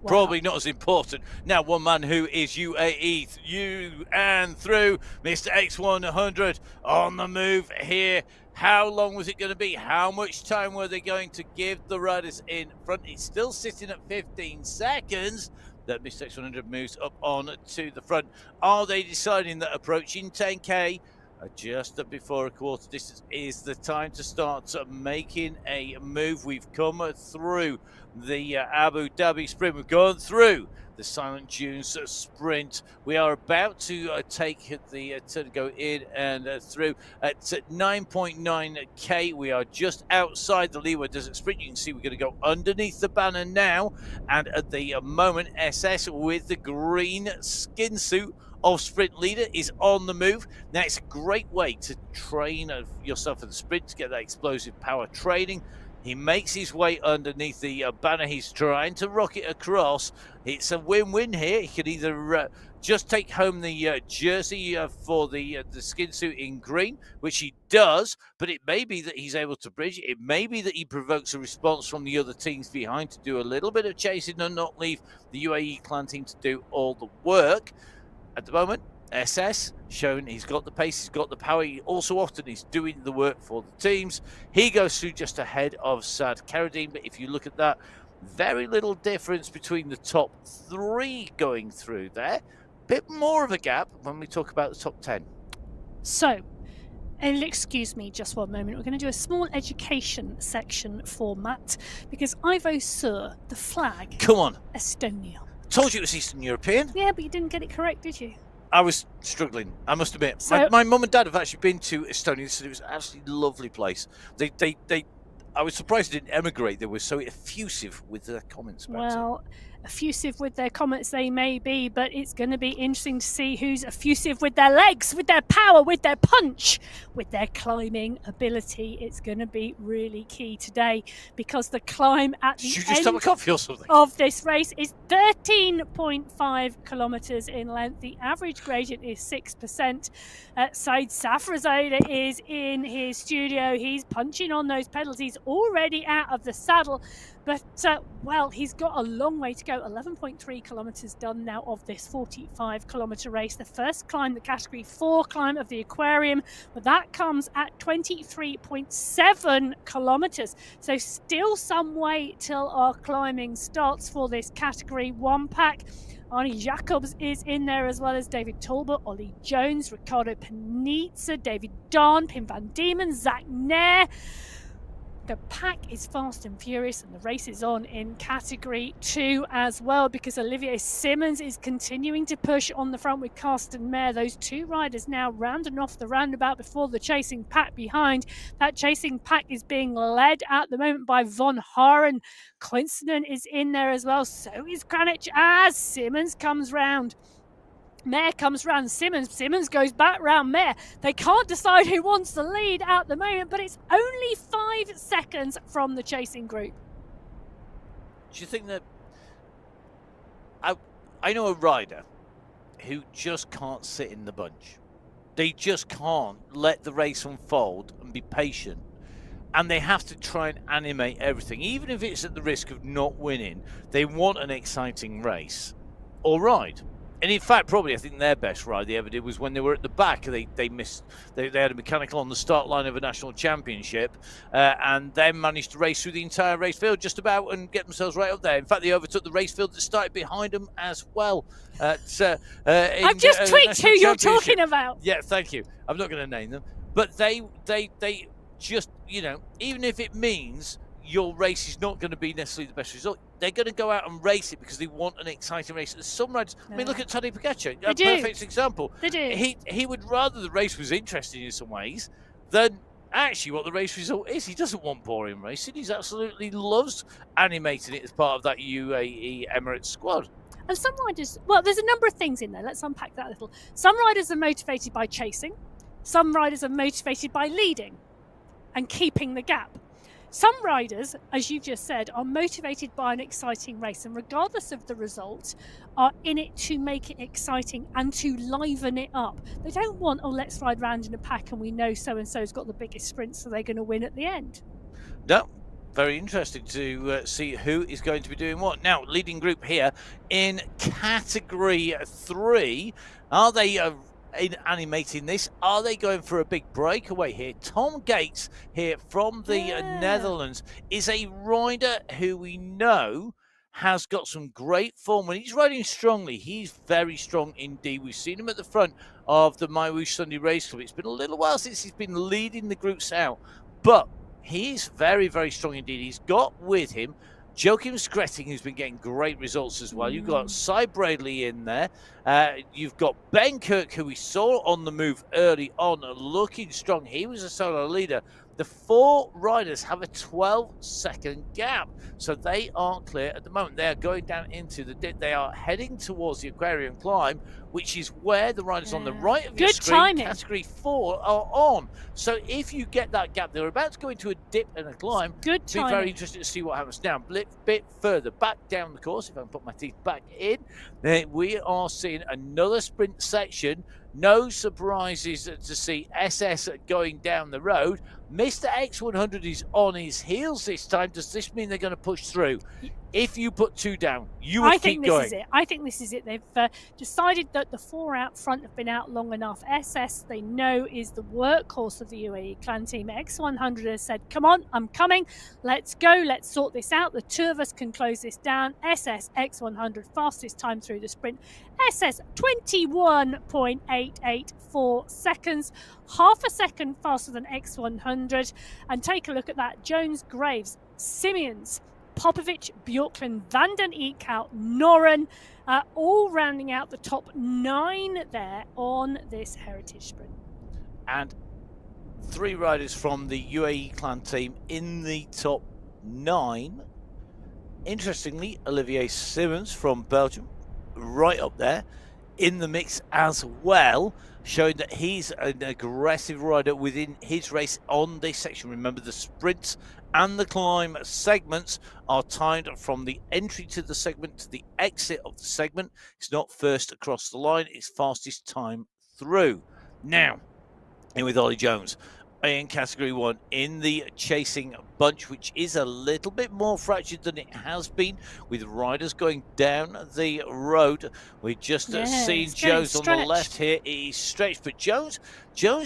Wow. Probably not as important. Now, one man who is UAE through and through, Mr. X100 on the move here. How long was it going to be? How much time were they going to give the riders in front? It's still sitting at 15 seconds. That Mr. X100 moves up on to the front. Are they deciding that approaching 10K just before a quarter distance is the time to start making a move? We've come through the Abu Dhabi sprint. We've gone through the Silent Dunes sprint. We are about to take the turn to go in and through at 9.9K. We are just outside the Liwa Desert Sprint. You can see we're going to go underneath the banner now. And at the moment, SS with the green skin suit of sprint leader is on the move. Now, it's a great way to train yourself for the sprint, to get that explosive power training. He makes his way underneath the banner. He's trying to rocket across. It's a win-win here. He could either just take home the jersey for the skin suit in green, which he does, but it may be that he's able to bridge it. It may be that he provokes a response from the other teams behind to do a little bit of chasing and not leave the UAE clan team to do all the work. At the moment, SS showing he's got the pace, he's got the power. He also often is doing the work for the teams. He goes through just ahead of Sad Carradine, but if you look at that, very little difference between the top 3 going through there. Bit more of a gap when we talk about the top 10. So, and excuse me just one moment, we're going to do a small education section for Matt, because Ivo Sur, the flag, come on, Estonia. Told you it was Eastern European. Yeah, but you didn't get it correct, did you? I was struggling, I must admit. So, my mum and dad have actually been to Estonia. They said it was an absolutely lovely place. I was surprised they didn't emigrate. They were so effusive with their comments about it. well, effusive with their comments they may be, but it's going to be interesting to see who's effusive with their legs, with their power, with their punch, with their climbing ability. It's going to be really key today, because the climb at the Did you just have a coffee or something? of this race is 13.5 kilometres in length. The average gradient is 6%. Said Safrazada is in his studio. He's punching on those pedals. He's already out of the saddle. But, well, he's got a long way to go. 11.3 kilometres done now of this 45-kilometre race. The first climb, the Category 4 climb of the aquarium, but that comes at 23.7 kilometres. So still some way till our climbing starts for this Category 1 pack. Arnie Jacobs is in there, as well as David Talbot, Ollie Jones, Ricardo Panizza, David Don, Pim van Diemen, Zach Nair. The pack is fast and furious, and the race is on in Category 2 as well, because Olivier Simmons is continuing to push on the front with Carsten Mayer. Those 2 riders now rounding off the roundabout before the chasing pack behind. That chasing pack is being led at the moment by Von Haren. Coincident is in there as well. So is Kranich as Simmons comes round. Mayer comes round Simmons goes back round Mayer. They can't decide who wants the lead at the moment, but it's only 5 seconds from the chasing group. Do you think that... I know a rider who just can't sit in the bunch. They just can't let the race unfold and be patient. And they have to try and animate everything. Even if it's at the risk of not winning, they want an exciting race or ride. And in fact, probably I think their best ride they ever did was when they were at the back. They missed. They had a mechanical on the start line of a national championship, and then managed to race through the entire race field just about and get themselves right up there. In fact, they overtook the race field that started behind them as well. I've just tweaked who you're talking about. Yeah, thank you. I'm not going to name them, but they just, you know, even if it means your race is not going to be necessarily the best result, they're going to go out and race it because they want an exciting race. Some riders, I mean, look at Tadej Pogacar, a perfect example. They do. He would rather the race was interesting in some ways than actually what the race result is. He doesn't want boring racing. He absolutely loves animating it as part of that UAE Emirates squad. And some riders, well, there's a number of things in there. Let's unpack that a little. Some riders are motivated by chasing. Some riders are motivated by leading and keeping the gap. Some riders, as you've just said, are motivated by an exciting race, and regardless of the result, are in it to make it exciting and to liven it up. They don't want, oh, let's ride round in a pack and we know so-and-so's got the biggest sprint, so they're going to win at the end. No, very interesting to see who is going to be doing what. Now, leading group here in Category 3. Are they... in animating this, are they going for a big breakaway here? Tom Gates here from the Netherlands is a rider who we know has got some great form. When he's riding strongly, he's very strong indeed. We've seen him at the front of the MyWhoosh Sunday Race Club. It's been a little while since he's been leading the groups out, but he is very, very strong indeed. He's got with him Joachim Skretting, who's been getting great results as well. You've got Cy Bradley in there. You've got Ben Kirk, who we saw on the move early on, looking strong. He was a solo leader The 4 riders have a 12-second gap, so they are clear at the moment. They are going down into the dip. They are heading towards the aquarium climb, which is where the riders on the right of your Good screen, timing. category 4, are on. So if you get that gap, they're about to go into a dip and a climb. Good Be timing. very interested to see what happens now. Bit further back down the course, if I can put my teeth back in, then we are seeing another sprint section. No surprises to see SS going down the road. Mr. X100 is on his heels this time. Does this mean they're going to push through? If you put 2 down, you would keep going. This is it. I think this is it. They've decided that the 4 out front have been out long enough. SS, they know, is the workhorse of the UAE clan team. X100 has said, come on, I'm coming. Let's go. Let's sort this out. The 2 of us can close this down. SS, X100, fastest time through the sprint. SS, 21.884 seconds. Half a second faster than X100. And take a look at that. Jones, Graves, Simmons, Popovic, Bjorklund, Van den Eekhout, Noren, all rounding out the top 9 there on this heritage sprint. And 3 riders from the UAE clan team in the top 9. Interestingly, Olivier Simmons from Belgium, right up there in the mix as well, showing that he's an aggressive rider within his race on this section. Remember, the sprints and the climb segments are timed from the entry to the segment to the exit of the segment. It's not first across the line, it's fastest time through. Now, in with Ollie Jones in category 1 in the chasing bunch, which is a little bit more fractured than it has been, with riders going down the road. We've just seen Jones on the left here. He's stretched, but Jones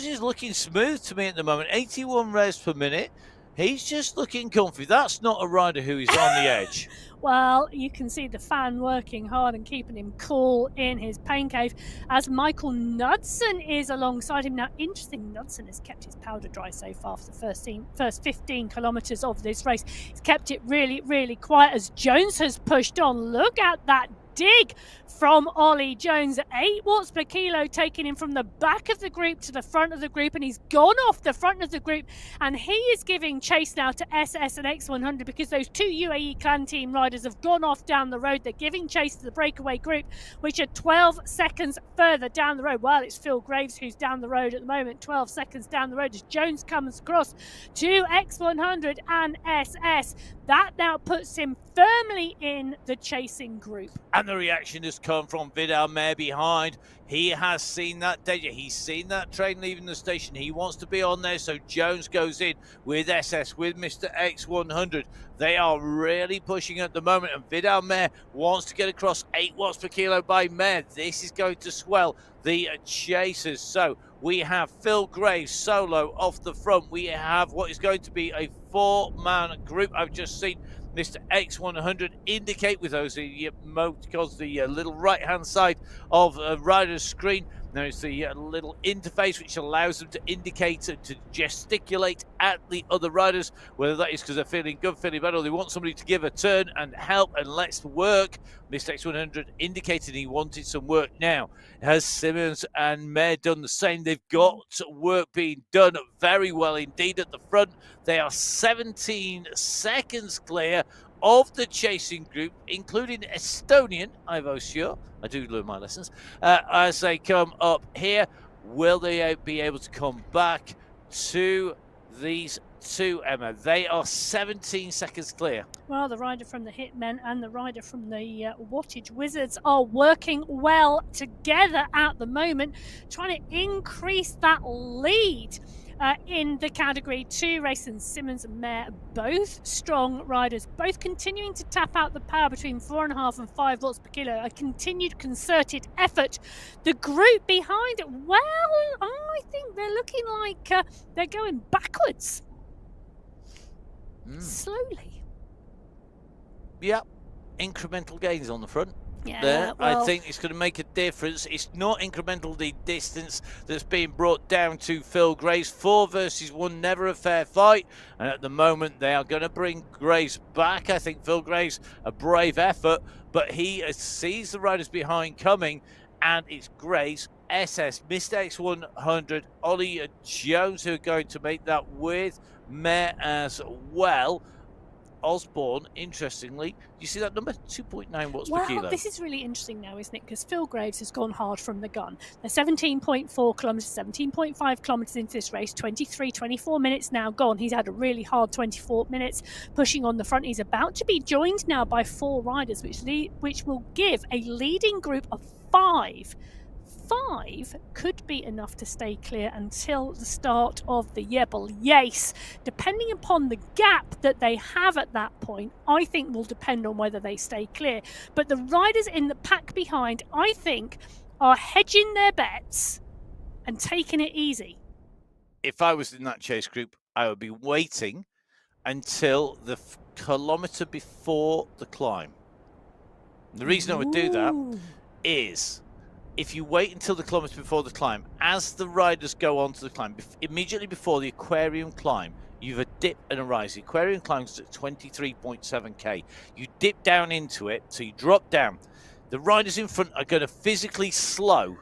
is looking smooth to me at the moment. 81 revs per minute. He's just looking comfy. That's not a rider who is on the edge. Well, you can see the fan working hard and keeping him cool in his pain cave as Michael Knudsen is alongside him. Now, interesting, Knudsen has kept his powder dry so far for the first 15 kilometres of this race. He's kept it really, really quiet as Jones has pushed on. Look at that dig from Ollie Jones. 8 watts per kilo taking him from the back of the group to the front of the group, and he's gone off the front of the group, and he is giving chase now to SS and X100 because those 2 UAE clan team riders have gone off down the road. They're giving chase to the breakaway group, which are 12 seconds further down the road. Well, it's Phil Graves who's down the road at the moment, 12 seconds down the road as Jones comes across to X100 and SS. That now puts him firmly in the chasing group. And the reaction has come from Vidal Mayer behind. He has seen that danger. He's seen that train leaving the station. He wants to be on there, so Jones goes in with SS, with Mr. X100. They are really pushing at the moment, and Vidal Mayer wants to get across. 8 watts per kilo by Mayer. This is going to swell the chasers. So we have Phil Graves solo off the front. We have what is going to be a 4-man group. I've just seen Mr. X100 indicate with those emoticons, the little right-hand side of a rider's screen. There's the little interface which allows them to indicate, to gesticulate at the other riders, whether that is because they're feeling good, feeling bad, or they want somebody to give a turn and help and let's work. Mr. X100 indicated he wanted some work now. Has Simmons and Mayer done the same? They've got work being done very well indeed at the front. They are 17 seconds clear of the chasing group, including Estonian Ivo Sjur. I do learn my lessons. As they come up here, will they be able to come back to these 2, Emma? They are 17 seconds clear. Well, the rider from the Hitmen and the rider from the Wattage Wizards are working well together at the moment, trying to increase that lead. In the category 2 race, and Simmons and Mayer, both strong riders, both continuing to tap out the power between 4.5 and 5 watts per kilo. A continued concerted effort. The group behind, well, I think they're looking like they're going backwards. Slowly. Yep, incremental gains on the front. Yeah, there. well, I think it's going to make a difference. It's not incremental, the distance that's being brought down to Phil Graves. 4 versus 1, never a fair fight. And at the moment, they are going to bring Graves back. I think Phil Graves, a brave effort, but he sees the riders behind coming, and it's Graves, SS, Mr. X100, Ollie Jones who are going to make that with mare as well. Osborne, interestingly, you see that number? 2.9 watts per kilo. This is really interesting now, isn't it? Because Phil Graves has gone hard from the gun. They're 17.4 kilometres, 17.5 kilometres into this race, 24 minutes now gone. He's had a really hard 24 minutes pushing on the front. He's about to be joined now by 4 riders, which will give a leading group of 5. 5 could be enough to stay clear until the start of the Yebel. Yes, depending upon the gap that they have at that point, I think will depend on whether they stay clear. But the riders in the pack behind, I think, are hedging their bets and taking it easy. If I was in that chase group, I would be waiting until the kilometre before the climb. The reason I would do that is, if you wait until the kilometre before the climb, as the riders go onto the climb, immediately before the aquarium climb, you have a dip and a rise. The aquarium climbs at 23.7k. You dip down into it, so you drop down. The riders in front are going to physically slow.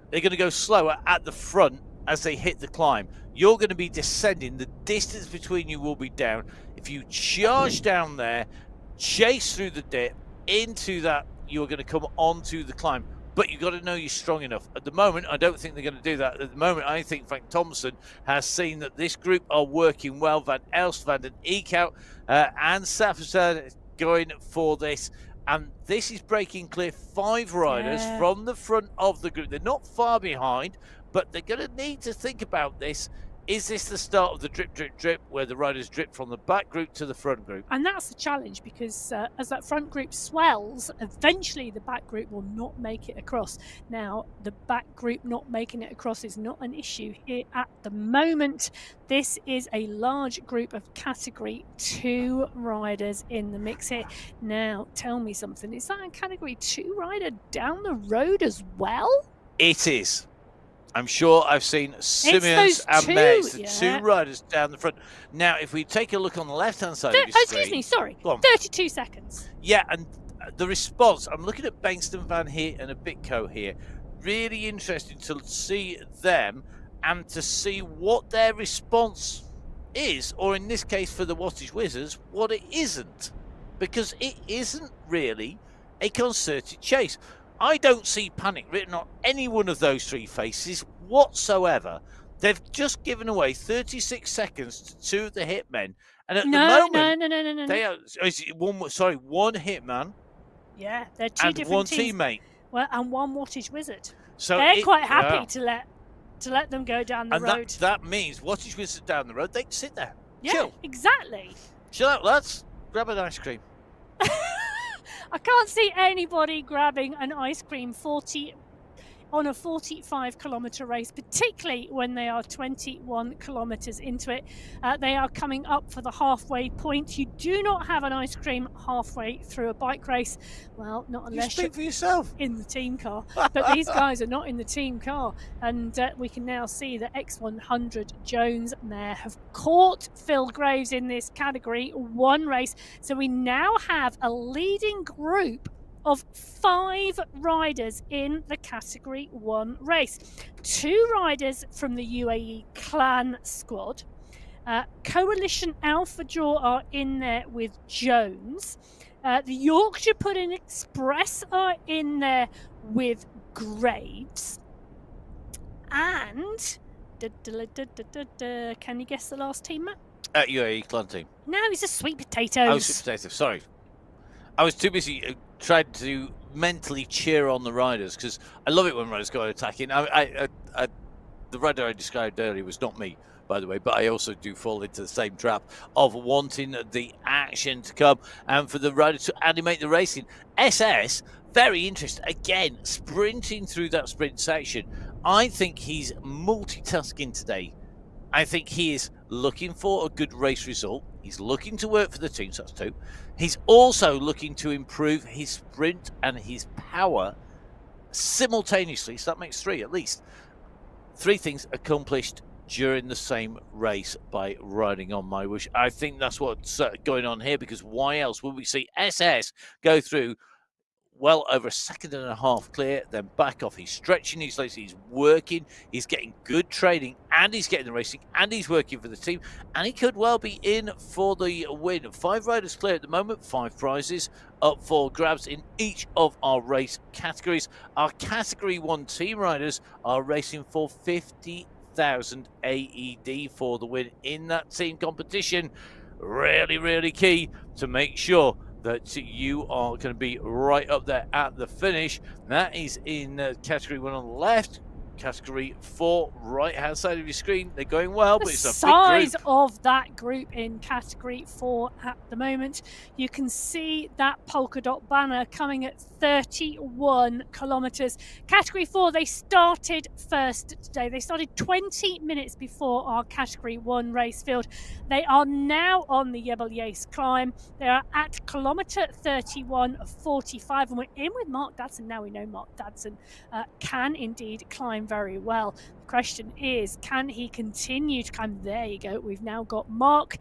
They're going to go slower at the front as they hit the climb. You're going to be descending. The distance between you will be down. If you charge down there, chase through the dip, into that, you're going to come onto the climb. But you've got to know you're strong enough. At the moment, I don't think they're going to do that. At the moment, I think Frank Thompson has seen that this group are working well. Van Elst, Van den Eekhout, and Safazad going for this. And this is breaking clear 5 riders from the front of the group. They're not far behind, but they're going to need to think about this. Is this the start of the drip, drip, drip, where the riders drip from the back group to the front group? And that's the challenge, because as that front group swells, eventually the back group will not make it across. Now, the back group not making it across is not an issue here at the moment. This is a large group of Category 2 riders in the mix here. Now, tell me something. Is that a Category 2 rider down the road as well? It is. I'm sure I've seen Simeons and Mays, the 2 riders down the front. Now, if we take a look on the left-hand side of your screen... Excuse me, sorry. 32 seconds. Yeah, and the response, I'm looking at Bankston, Van Heert and Abitco here. Really interesting to see them and to see what their response is, or in this case for the Wattage Wizards, what it isn't. Because it isn't really a concerted chase. I don't see panic written on any one of those 3 faces whatsoever. They've just given away 36 seconds to 2 of the hitmen, and at the moment, no. they are. One hitman. Yeah, they're 2 and different one teams. teammate. Well, and 1 Wattage Wizard. So they're quite happy to let them go down the road. That means Wattage Wizard down the road. They can sit there, chill. Exactly. Chill out, lads. Grab an ice cream. I can't see anybody grabbing an ice cream on a 45-kilometre race, particularly when they are 21 kilometres into it. They are coming up for the halfway point. You do not have an ice cream halfway through a bike race. Well, not unless you speak for yourself. In the team car. But these guys are not in the team car. And we can now see that X100 Jones mare have caught Phil Graves in this Category 1 race. So we now have a leading group of 5 riders in the Category 1 race. 2 riders from the UAE clan squad. Coalition Alpha Jaw are in there with Jones. The Yorkshire Pudding Express are in there with Graves. And can you guess the last team, Matt? UAE clan team. No, it's a Sweet Potatoes. Oh, Sweet Potatoes, sorry. I was too busy trying to mentally cheer on the riders, because I love it when riders go attacking. The rider I described earlier was not me, by the way, but I also do fall into the same trap of wanting the action to come and for the rider to animate the racing. SS, very interesting. Again, sprinting through that sprint section. I think he's multitasking today. I think he is looking for a good race result. He's looking to work for the team, so that's 2. He's also looking to improve his sprint and his power simultaneously, so that makes 3 at least. 3 things accomplished during the same race by riding on MyWhoosh. I think that's what's going on here, because why else would we see SS go through well over a second and a half clear, then back off. He's stretching his legs, he's working, he's getting good training, and he's getting the racing, and he's working for the team, and he could well be in for the win. 5 riders clear at the moment, 5 prizes up for grabs in each of our race categories. Our Category 1 team riders are racing for 50,000 AED for the win in that team competition. Really, really key to make sure that you are going to be right up there at the finish. That is in Category 1 on the left. Category 4, right-hand side of your screen. They're going well, but it's a big group. The size of that group in Category 4 at the moment. You can see that polka dot banner coming at 31 kilometres. Category 4, they started first today. They started 20 minutes before our Category 1 race field. They are now on the Yebel climb. They are at kilometre 31.45, and we're in with Mark Dadson. Now we know Mark Dadson can indeed climb very well. The question is, can he continue to climb? There you go. We've now got Mark.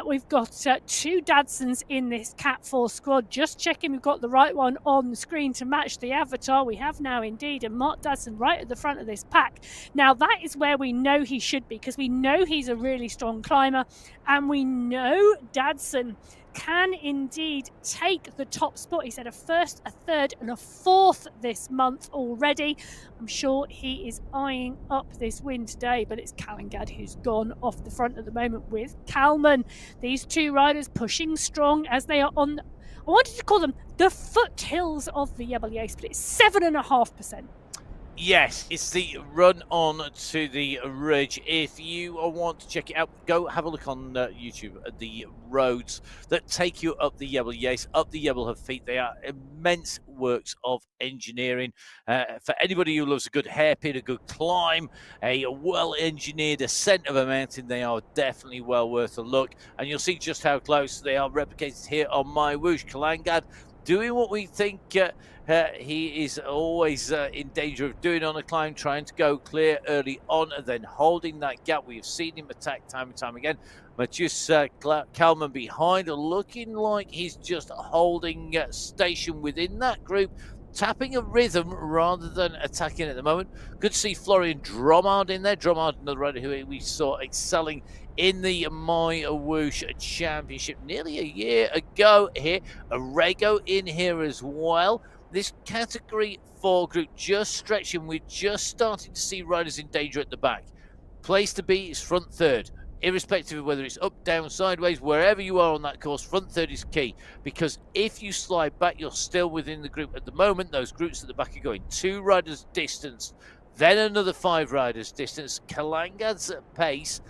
We've got 2 Dadsons in this Cat 4 squad. Just checking we've got the right one on the screen to match the avatar. We have now indeed, and Mark Dadson right at the front of this pack. Now that is where we know he should be, because we know he's a really strong climber, and we know Dadson can indeed take the top spot. He's had a first, a third, and a fourth this month already. I'm sure he is eyeing up this win today, but it's Calangad who's gone off the front at the moment with Kalman. These 2 riders pushing strong as they are on, I wanted to call them the foothills of the Yebel Yace, but it's 7.5%. Yes, it's the run on to the ridge. If you want to check it out, go have a look on YouTube at the roads that take you up the Yebel Yace, up the Yebel Hafeet. They are immense works of engineering. For anybody who loves a good hairpin, a good climb, a well-engineered ascent of a mountain, they are definitely well worth a look. And you'll see just how close they are replicated here on MyWhoosh. Kalangad doing what we think he is always in danger of doing on a climb, trying to go clear early on and then holding that gap. We've seen him attack time and time again. Mathias Kalman behind, looking like he's just holding station within that group, tapping a rhythm rather than attacking at the moment. Good to see Florian Dromard in there. Dromard, another rider who we saw excelling in the MyWhoosh Championship nearly a year ago here. Arego in here as well. This Category 4 group just stretching. We're just starting to see riders in danger at the back. Place to be is front third. Irrespective of whether it's up, down, sideways, wherever you are on that course, front third is key. Because if you slide back, you're still within the group. At the moment, those groups at the back are going 2 riders distance, then another 5 riders distance. Kalangad's pace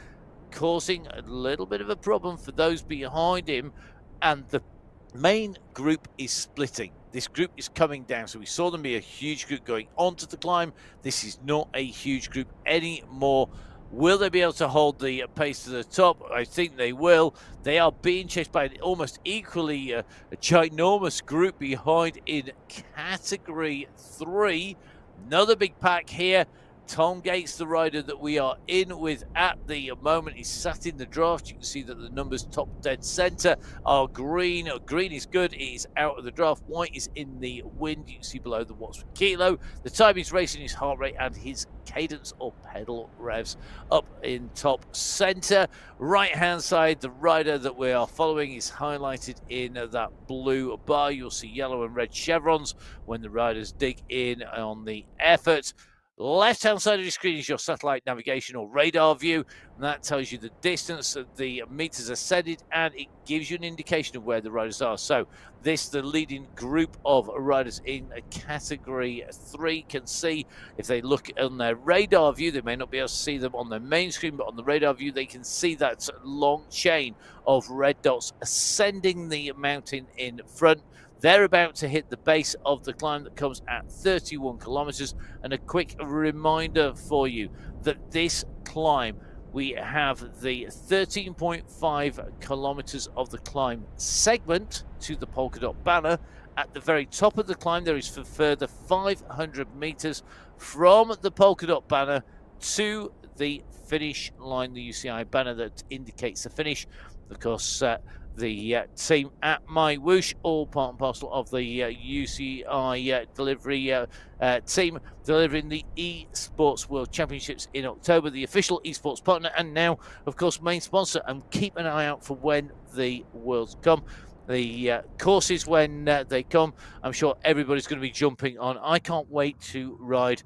causing a little bit of a problem for those behind him, and the main group is splitting. This group is coming down, so we saw them be a huge group going onto the climb. This is not a huge group anymore. Will they be able to hold the pace to the top? I think they will. They are being chased by an almost equally a ginormous group behind in Category 3. Another big pack here. Tom Gates, the rider that we are in with at the moment, is sat in the draft. You can see that the numbers top dead center are green. Green is good. It is out of the draft. White is in the wind. You can see below the watts per kilo. The time he's racing, his heart rate, and his cadence or pedal revs up in top center. Right hand side, the rider that we are following is highlighted in that blue bar. You'll see yellow and red chevrons when the riders dig in on the effort. Left-hand side of your screen is your satellite navigation or radar view, and that tells you the distance of the meters ascended, and it gives you an indication of where the riders are. So this, the leading group of riders in Category 3, can see, if they look on their radar view, they may not be able to see them on their main screen, but on the radar view they can see that long chain of red dots ascending the mountain in front. They're about to hit the base of the climb that comes at 31 kilometers. And a quick reminder for you that this climb, we have the 13.5 kilometers of the climb segment to the polka dot banner. At the very top of the climb, there is for further 500 meters from the polka dot banner to the finish line, the UCI banner that indicates the finish. Of course, the team at MyWhoosh, all part and parcel of the UCI delivery team, delivering the Esports World Championships in October, the official esports partner, and now, of course, main sponsor. And keep an eye out for when the Worlds come. The courses, when they come, I'm sure everybody's going to be jumping on. I can't wait to ride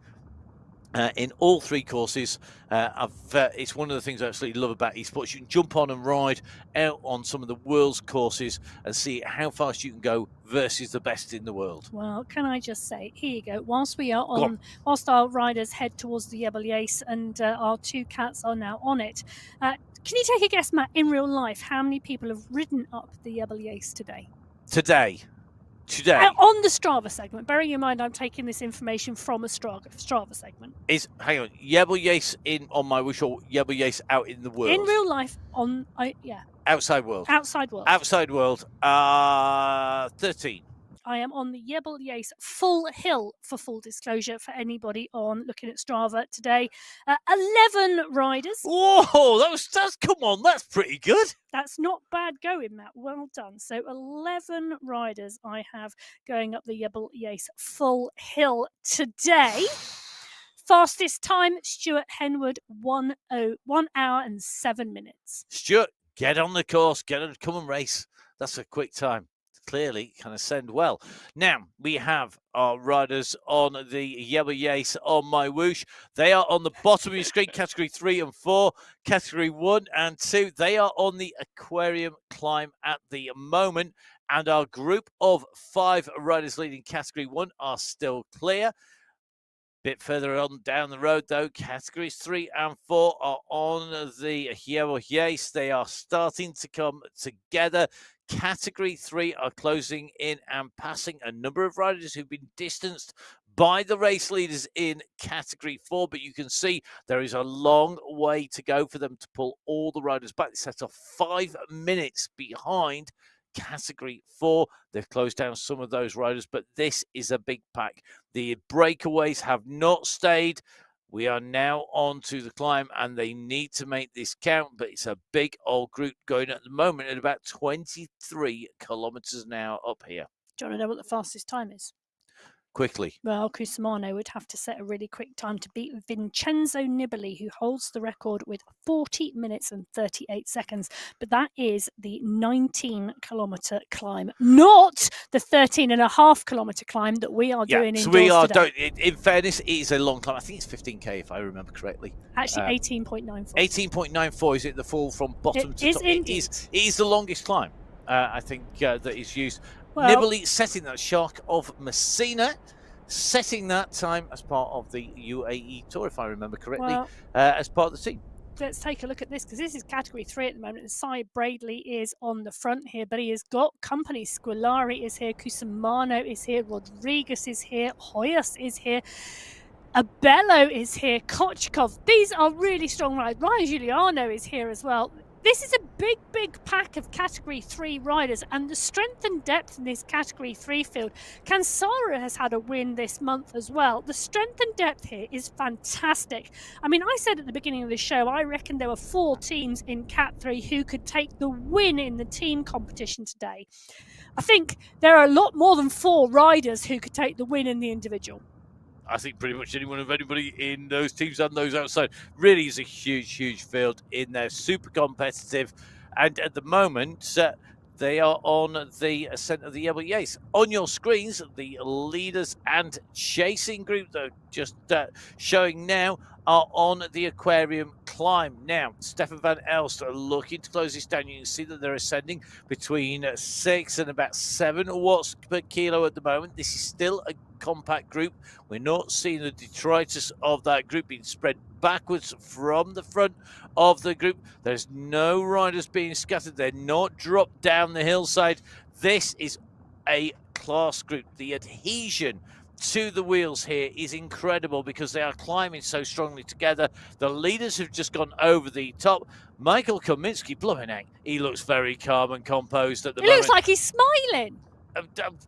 in all three courses. It's one of the things I absolutely love about esports. You can jump on and ride out on some of the world's courses and see how fast you can go versus the best in the world. Well, can I just say, here you go. Whilst whilst our riders head towards the Yebel and our two cats are now on it, can you take a guess, Matt, in real life, how many people have ridden up the Yebel today? Today. On the Strava segment, bearing in mind I'm taking this information from a Strava segment. Hang on, Yebel in on MyWhoosh or Yebel out in the world? In real life, outside world. Outside world. 13. I am on the Yebel full hill, for full disclosure, for anybody on looking at Strava today. 11 riders. Whoa, come on, that's pretty good. That's not bad going, Matt. Well done. So 11 riders I have going up the Yebel full hill today. Fastest time, Stuart Henwood, 1 hour and 7 minutes. Stuart, get on the course, come and race. That's a quick time. Clearly can ascend well. Now we have our riders on the Yebel on MyWhoosh. They are on the bottom of your screen, category 3 and 4, category 1 and 2. They are on the aquarium climb at the moment, and our group of 5 riders leading category 1 are still clear. Bit further on down the road, though, categories 3 and 4 are on the Yebel. They are starting to come together. Category 3 are closing in and passing a number of riders who've been distanced by the race leaders in category 4, but you can see there is a long way to go for them to pull all the riders back. They set off 5 minutes behind category 4. They've closed down some of those riders, but this is a big pack. The breakaways have not stayed. We are now on to the climb, and they need to make this count, but it's a big old group going at the moment at about 23 kilometers an hour up here. Do you want to know what the fastest time is? Quickly. Well, Cusimano would have to set a really quick time to beat Vincenzo Nibali, who holds the record with 40 minutes and 38 seconds. But that is the 19-kilometre climb, not the 13.5-kilometre climb that we are doing so indoors we are. today. In fairness, it is a long climb. I think it's 15k if I remember correctly. Actually, 18.94. 18.94 is it the fall from bottom to top? It is the longest climb. I think that is used. Well, Nibali setting that Shark of Messina, setting that time as part of the UAE Tour, if I remember correctly, as part of the team. Let's take a look at this, because this is category 3 at the moment. And Cy Bradley is on the front here, but he has got company. Squilari is here, Cusimano is here, Rodriguez is here, Hoyas is here, Abello is here, Kochkov. These are really strong riders. Ryan Giuliano is here as well. This is a big, big pack of Category 3 riders, and the strength and depth in this Category 3 field. Kansara has had a win this month as well. The strength and depth here is fantastic. I mean, I said at the beginning of the show, I reckon there were 4 teams in Cat 3 who could take the win in the team competition today. I think there are a lot more than 4 riders who could take the win in the individual. I think pretty much anybody in those teams and those outside really is a huge, huge field in there. Super competitive. And at the moment, they are on the ascent of the Yebel. On your screens, the leaders and chasing group that are just showing now are on the aquarium climb. Now, Stefan van Elst are looking to close this down. You can see that they're ascending between 6 and about 7 watts per kilo at the moment. This is still a compact group. We're not seeing the detritus of that group being spread backwards from the front of the group. There's no riders being scattered. They're not dropped down the hillside. This is a class group. The adhesion to the wheels here is incredible because they are climbing so strongly together. The leaders have just gone over the top. Michael Kaminsky, blimey heck, he looks very calm and composed at the moment. It looks like he's smiling.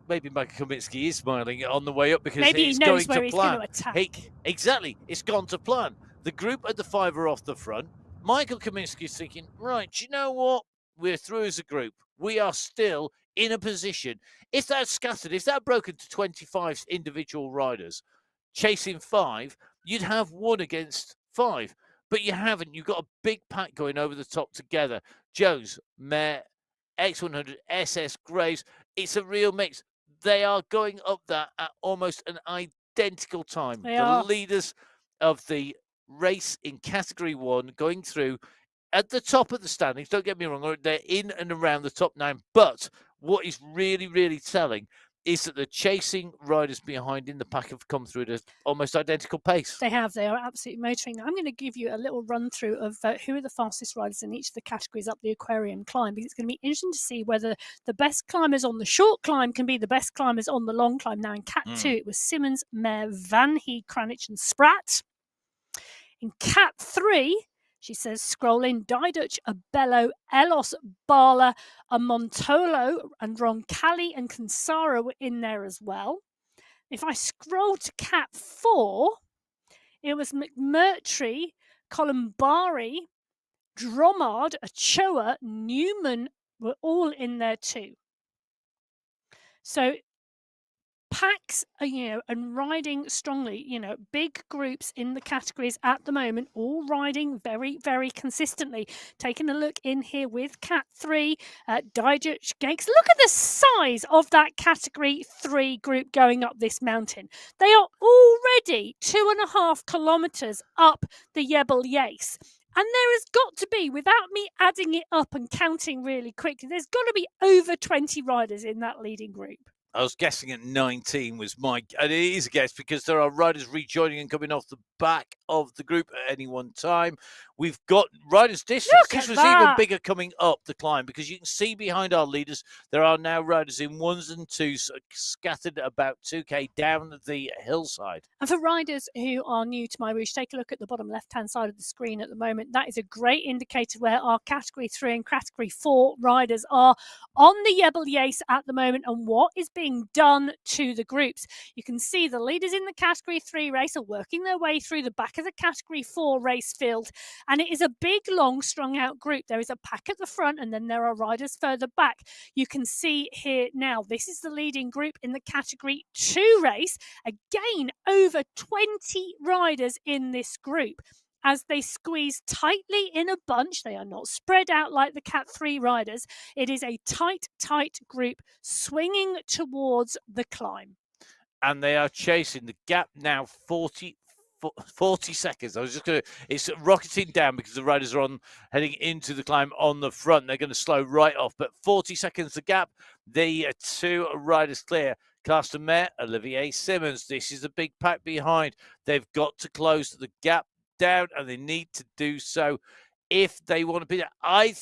Maybe Michael Kaminsky is smiling on the way up because maybe it's he knows going where he's plan. going to attack. Exactly, it's gone to plan. The group at the 5 are off the front. Michael Kaminsky is thinking, right, do you know what? We're through as a group. we are still in a position. If that's scattered, if that broken to 25 individual riders chasing 5, you'd have 1 against 5. But you haven't. You've got a big pack going over the top together. Jones, Mare, X100, SS, Graves. It's a real mix. They are going up that at almost an identical time. They the are. leaders of the race in Category 1 going through at the top of the standings. Don't get me wrong, they're in and around the top 9. But what is really, really telling is that the chasing riders behind in the pack have come through at an almost identical pace. They have. They are absolutely motoring. I'm going to give you a little run through of who are the fastest riders in each of the categories up the Aquarium climb, because it's going to be interesting to see whether the best climbers on the short climb can be the best climbers on the long climb. Now in Cat 2, it was Simmons, Mare, Van Heek, Cranich and Spratt. In Cat 3, she says, scroll in, Diduch, Abello, Elos, Bala, a Montolo, and Roncalli and Kansara were in there as well. If I scroll to Cat 4, it was McMurtry, Columbari, Dromard, Ochoa, Newman were all in there too. So packs, and riding strongly, big groups in the categories at the moment, all riding very, very consistently. Taking a look in here with Cat 3, Diduch, Gakes. Look at the size of that Category 3 group going up this mountain. They are already 2.5 kilometres up the Jebel Yais. And there has got to be, without me adding it up and counting really quickly, there's got to be over 20 riders in that leading group. I was guessing at 19 was and it is a guess because there are riders rejoining and coming off the back of the group at any one time. We've got riders distance. This was even bigger coming up the climb because you can see behind our leaders, there are now riders in 1s and 2s scattered about 2K down the hillside. And for riders who are new to MyWhoosh, take a look at the bottom left-hand side of the screen at the moment. That is a great indicator where our Category 3 and Category 4 riders are on the Jebel Yais at the moment and what is being done to the groups. You can see the leaders in the Category 3 race are working their way through the back of the Category 4 race field, and it is a big, long, strung-out group. There is a pack at the front, and then there are riders further back. You can see here now, this is the leading group in the Category 2 race. Again, over 20 riders in this group. As they squeeze tightly in a bunch, they are not spread out like the Cat 3 riders. It is a tight, tight group swinging towards the climb. And they are chasing the gap now 40 seconds. It's rocketing down because the riders are heading into the climb on the front. They're going to slow right off, but 40 seconds the gap. The 2 riders clear. Carsten Mare, Olivier Simmons. This is a big pack behind. They've got to close the gap down, and they need to do so if they want to be there. I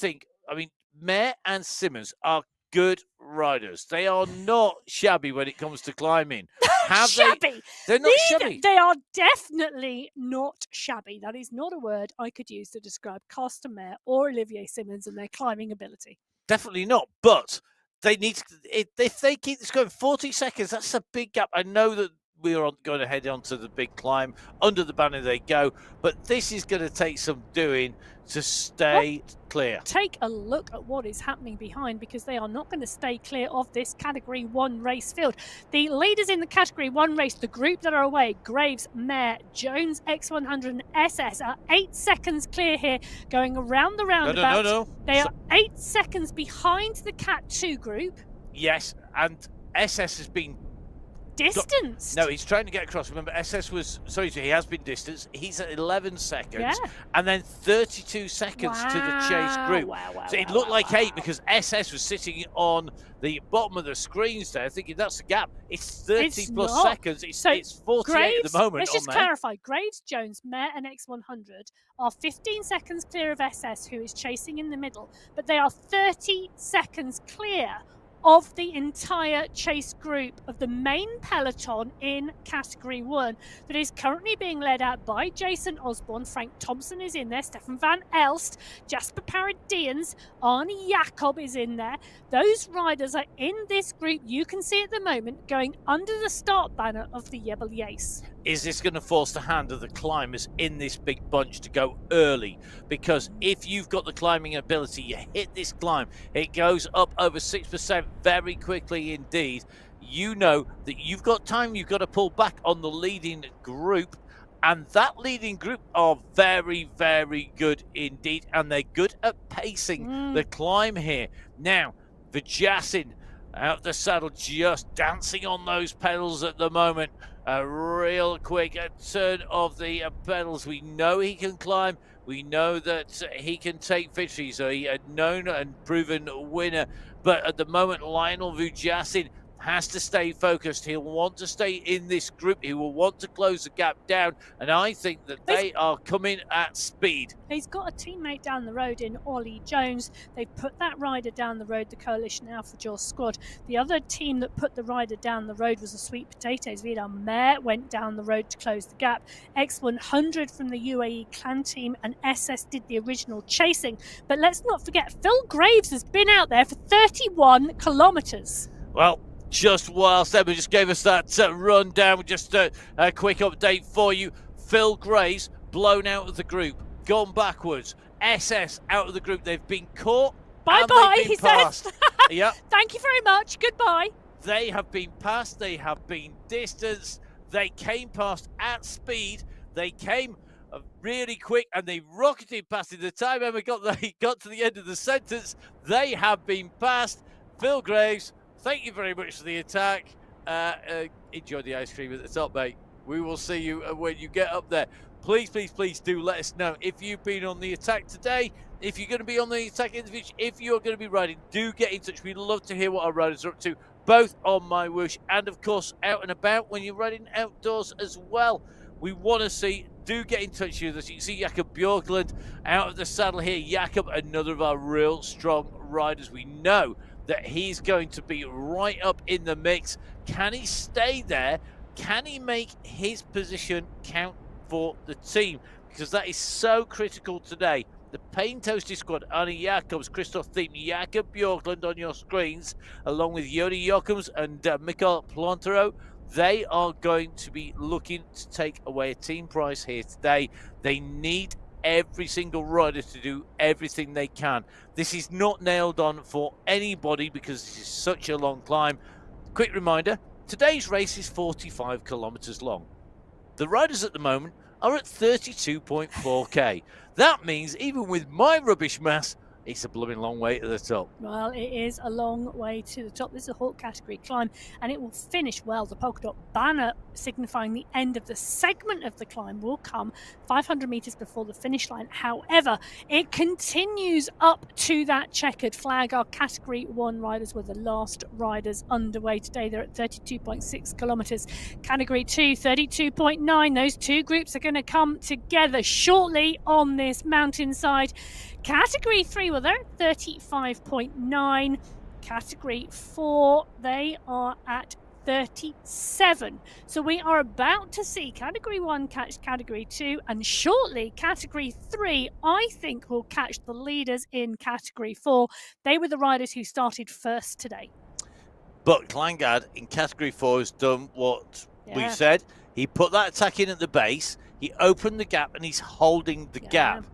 mean, Mare and Simmons are good riders. They are not shabby when it comes to climbing. Shabby. They're not shabby. They are definitely not shabby. That is not a word I could use to describe Carsten Mare or Olivier Simmons and their climbing ability. Definitely not. But they need to, if they keep this going 40 seconds, that's a big gap. I know that we are going to head on to the big climb. Under the banner they go. But this is going to take some doing to stay clear. Take a look at what is happening behind, because they are not going to stay clear of this Category 1 race field. The leaders in the Category 1 race, the group that are away, Graves, Mare, Jones, X100 and SS are 8 seconds clear here going around the roundabout. No. They are 8 seconds behind the Cat 2 group. Yes, and SS has been distanced. No, he's trying to get across. Remember, SS he has been distanced. He's at 11 seconds. Yeah. And then 32 seconds to the chase group. So it looked like 8 because SS was sitting on the bottom of the screens there thinking that's the gap. It's 30 plus seconds. It's 48 Graves, at the moment. Let's just clarify. Graves, Jones, Mare and X100 are 15 seconds clear of SS, who is chasing in the middle. But they are 30 seconds clear of the entire chase group of the main peloton in Category 1 that is currently being led out by Jason Osborne. Frank Thompson is in there, Stefan van Elst, Jasper Paradians, Arnie Jacob is in there. Those riders are in this group you can see at the moment going under the start banner of the Jebel Yace. Is this going to force the hand of the climbers in this big bunch to go early? Because if you've got the climbing ability, you hit this climb, it goes up over 6% very quickly indeed. You know that you've got time, you've got to pull back on the leading group. And that leading group are very, very good indeed. And they're good at pacing the climb here. Now, Vajassin out the saddle, just dancing on those pedals at the moment. A real quick turn of the pedals. We know he can climb. We know that he can take victory. So he a known and proven winner. But at the moment, Lionel Vujassin has to stay focused. He'll want to stay in this group. He will want to close the gap down. And I think that they are coming at speed. He's got a teammate down the road in Ollie Jones. They've put that rider down the road, the Coalition Alpha Jaws squad. The other team that put the rider down the road was the Sweet Potatoes. Vidar Mer went down the road to close the gap. X100 from the UAE clan team and SS did the original chasing. But let's not forget, Phil Graves has been out there for 31 kilometres. Well, just whilst Emma just gave us that rundown, just a quick update for you. Phil Graves blown out of the group, gone backwards. SS out of the group. They've been caught. Bye-bye, he passed. said. Yeah. Thank you very much. Goodbye. They have been passed. They have been distanced. They came past at speed. They came really quick and they rocketed past. In the time Emma got to the end of the sentence, they have been passed. Phil Graves, thank you very much for the attack. Enjoy the ice cream at the top, mate. We will see you when you get up there. Please, please, please do let us know if you've been on the attack today, if you're going to be on the attack in the future, if you're going to be riding, do get in touch. We'd love to hear what our riders are up to, both on MyWhoosh and, of course, out and about when you're riding outdoors as well. We want to see, do get in touch with us. You can see Jakob Björklund out of the saddle here. Jakob, another of our real strong riders. We know that he's going to be right up in the mix. Can he stay there? Can he make his position count for the team? Because that is so critical today. The Pain Toasted squad, Arnie Jacobs, Christoph Thiem, Jakob Björklund on your screens, along with Yodi Jochems and Mikael Plantero. They are going to be looking to take away a team prize here today. They need every single rider to do everything they can. This is not nailed on for anybody because this is such a long climb. Quick reminder, today's race is 45 kilometers long. The riders at the moment are at 32.4k. That means even with my rubbish mass, it's a blooming long way to the top. Well, it is a long way to the top. This is a Hawk category climb, and it will finish well. The polka dot banner signifying the end of the segment of the climb will come 500 metres before the finish line. However, it continues up to that checkered flag. Our Category 1 riders were the last riders underway today. They're at 32.6 kilometres. Category 2, 32.9. Those two groups are going to come together shortly on this mountainside. Category 3, well, they're at 35.9. Category 4, they are at 37. So we are about to see Category 1 catch Category 2, and shortly Category 3, I think, will catch the leaders in Category 4. They were the riders who started first today. But Klangard in Category 4 has done what we said. He put that attack in at the base, he opened the gap, and he's holding the gap.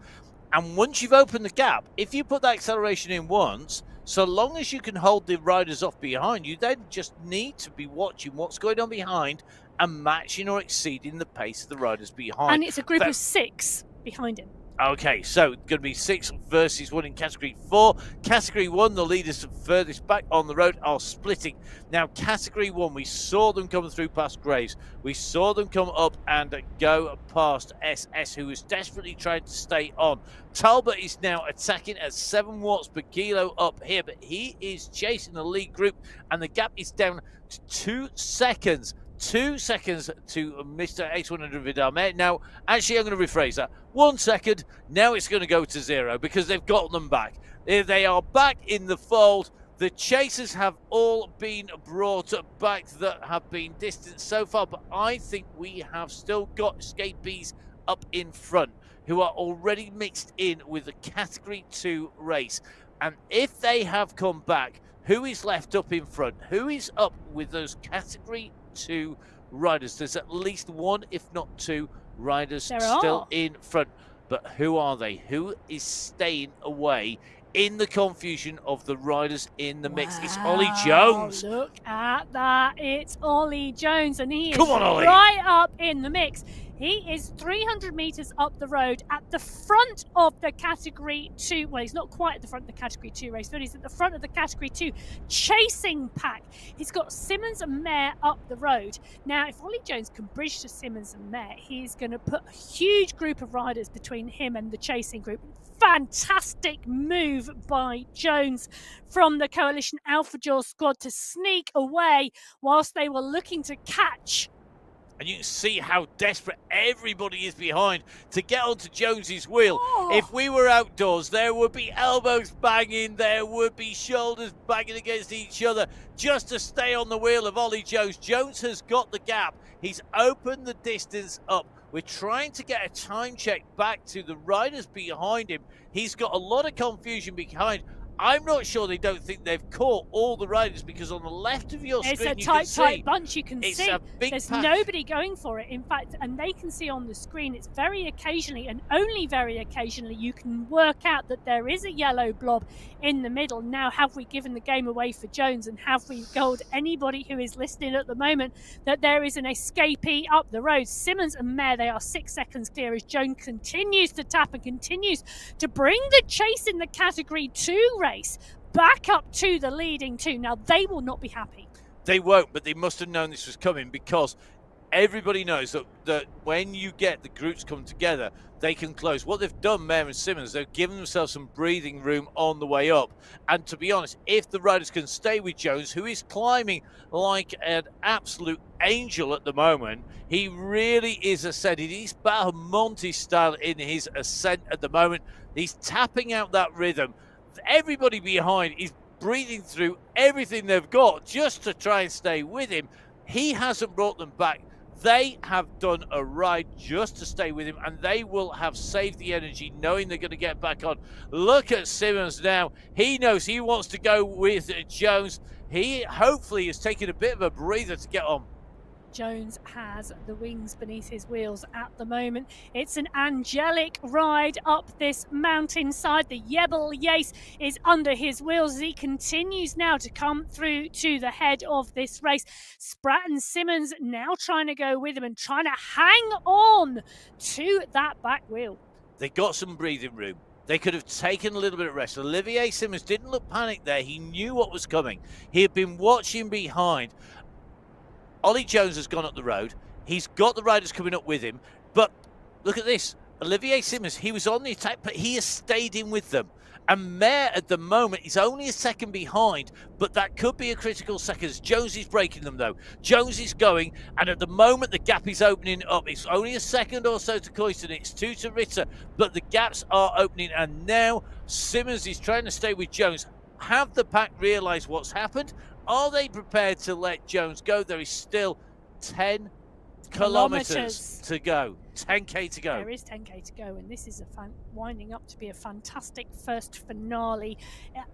And once you've opened the gap, if you put that acceleration in once, so long as you can hold the riders off behind, you then just need to be watching what's going on behind and matching or exceeding the pace of the riders behind. And it's a group of 6 behind him. Okay, so it's going to be 6 versus 1 in Category 4. Category 1, the leaders furthest back on the road are splitting. Now, Category 1, we saw them come through past Graves. We saw them come up and go past SS, who was desperately trying to stay on. Talbot is now attacking at 7 watts per kilo up here, but he is chasing the lead group, and the gap is down to 2 seconds. 2 seconds to Mr. X100 Vidar Mer. Now, actually, I'm going to rephrase that. 1 second, now it's going to go to 0 because they've got them back. They are back in the fold. The chasers have all been brought back that have been distanced so far, but I think we have still got escapees up in front who are already mixed in with the Category 2 race. And if they have come back, who is left up in front? Who is up with those Category 2 riders? There's at least one, if not two, riders still in front. But who are they? Who is staying away in the confusion of the riders in the mix? It's Ollie Jones. Look at that. It's Ollie Jones, and he is Ollie. Right up in the mix. He is 300 metres up the road at the front of the Category 2. Well, he's not quite at the front of the Category 2 race, but he's at the front of the Category 2 chasing pack. He's got Simmons and Mayer up the road. Now, if Ollie Jones can bridge to Simmons and Mayer, he's going to put a huge group of riders between him and the chasing group. Fantastic move by Jones from the Coalition Alpha Jaw squad to sneak away whilst they were looking to catch. And you can see how desperate everybody is behind to get onto Jones's wheel. If we were outdoors, there would be elbows banging, there would be shoulders banging against each other just to stay on the wheel of Ollie Jones. Jones has got the gap. He's opened the distance up. We're trying to get a time check back to the riders behind him. He's got a lot of confusion behind. I'm not sure they don't think they've caught all the riders, because on the left of your screen, it's a tight bunch. You can see a big there's pack. Nobody going for it. In fact, and they can see on the screen, it's very occasionally, and only very occasionally, you can work out that there is a yellow blob in the middle. Now, have we given the game away for Jones, and have we told anybody who is listening at the moment that there is an escapee up the road? Simmons and Mayer, they are 6 seconds clear as Jones continues to tap and continues to bring the chase in the Category 2 race back up to the leading two. Now, they will not be happy. They won't, but they must have known this was coming, because everybody knows that when you get the groups come together, they can close. What they've done, Mayer and Simmons, they've given themselves some breathing room on the way up. And to be honest, if the riders can stay with Jones, who is climbing like an absolute angel at the moment, he really is ascending. He's Bahamonte style in his ascent at the moment. He's tapping out that rhythm. Everybody behind is breathing through everything they've got just to try and stay with him. He hasn't brought them back. They have done a ride just to stay with him, and they will have saved the energy knowing they're going to get back on. Look at Simmons now. He knows he wants to go with Jones. He hopefully is taking a bit of a breather to get on. Jones has the wings beneath his wheels at the moment. It's an angelic ride up this mountainside. The Yebel Yace is under his wheels as he continues now to come through to the head of this race. Spratt and Simmons now trying to go with him and trying to hang on to that back wheel. They got some breathing room. They could have taken a little bit of rest. Olivier Simmons didn't look panicked there. He knew what was coming. He had been watching behind. Ollie Jones has gone up the road. He's got the riders coming up with him. But look at this. Olivier Simmons, he was on the attack, but he has stayed in with them. And Mayer at the moment is only a second behind, but that could be a critical second. Jones is breaking them, though. Jones is going, and at the moment the gap is opening up. It's only a second or so to Coyston. It's 2 to Ritter, but the gaps are opening, and now Simmons is trying to stay with Jones. Have the pack realised what's happened? Are they prepared to let Jones go? There is still 10 kilometres to go. 10k to go. There is 10k to go, and this is winding up to be a fantastic first finale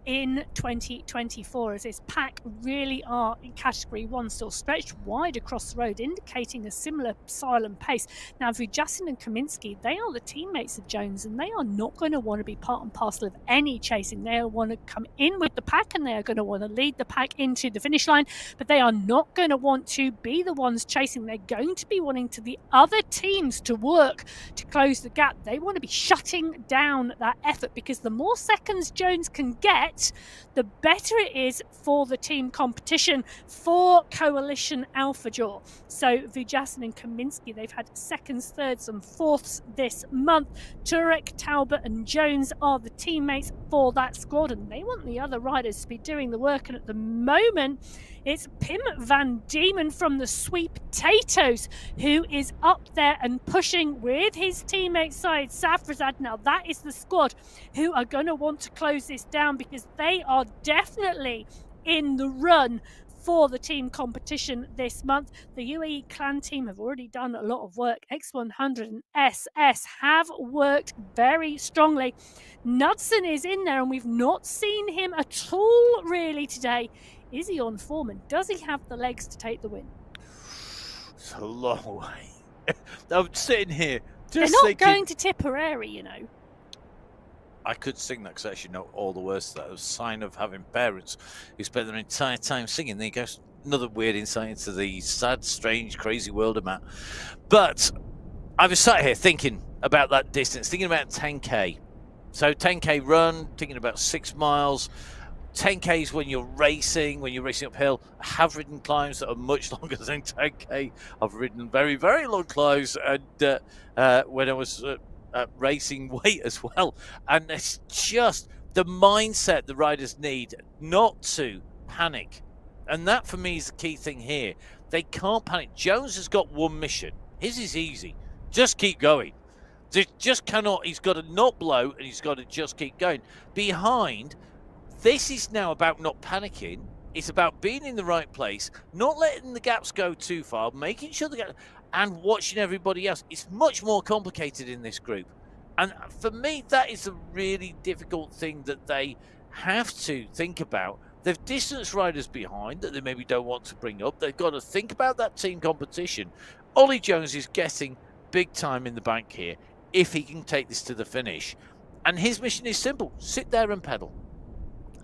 in 2024, as this pack really are in Category 1 still stretched wide across the road, indicating a similar silent pace. Now, Vujasin and Kaminsky, they are the teammates of Jones, and they are not going to want to be part and parcel of any chasing. They want to come in with the pack, and they are going to want to lead the pack into the finish line, but they are not going to want to be the ones chasing. They're going to be wanting to the other teams to work to close the gap. They want to be shutting down that effort, because the more seconds Jones can get, the better it is for the team competition for Coalition Alpha Jaw. So Vujasin and Kaminsky, they've had seconds, thirds and fourths this month. Turek, Talbot and Jones are the teammates for that squad, and they want the other riders to be doing the work. And at the moment, it's Pim van Diemen from the Sweet Potatoes who is up there and pushing with his teammate Syed Safrazad. Now, that is the squad who are going to want to close this down, because they are definitely in the run for the team competition this month. The UAE clan team have already done a lot of work. X100 and SS have worked very strongly. Knudsen is in there, and we've not seen him at all really today. Is he on form, and does he have the legs to take the win? It's a long way. I'm sitting here just They're not thinking, going to Tipperary, you know. I could sing that because I actually know all the words to that. It was a sign of having parents who spend their entire time singing. There goes another weird insight into the sad, strange, crazy world of Matt. But I was sat here thinking about that distance, thinking about 10K. So 10K run, thinking about 6 miles. 10Ks when you're racing uphill. I have ridden climbs that are much longer than 10K. I've ridden very, very long climbs, and when I was racing weight as well. And it's just the mindset the riders need not to panic. And that for me is the key thing here. They can't panic. Jones has got one mission. His is easy. Just keep going. Just cannot. He's got to not blow, and he's got to just keep going. Behind, this is now about not panicking. It's about being in the right place, not letting the gaps go too far, making sure the gap, and watching everybody else. It's much more complicated in this group. And for me, that is a really difficult thing that they have to think about. They've distance riders behind that they maybe don't want to bring up. They've got to think about that team competition. Ollie Jones is getting big time in the bank here if he can take this to the finish. And his mission is simple: sit there and pedal.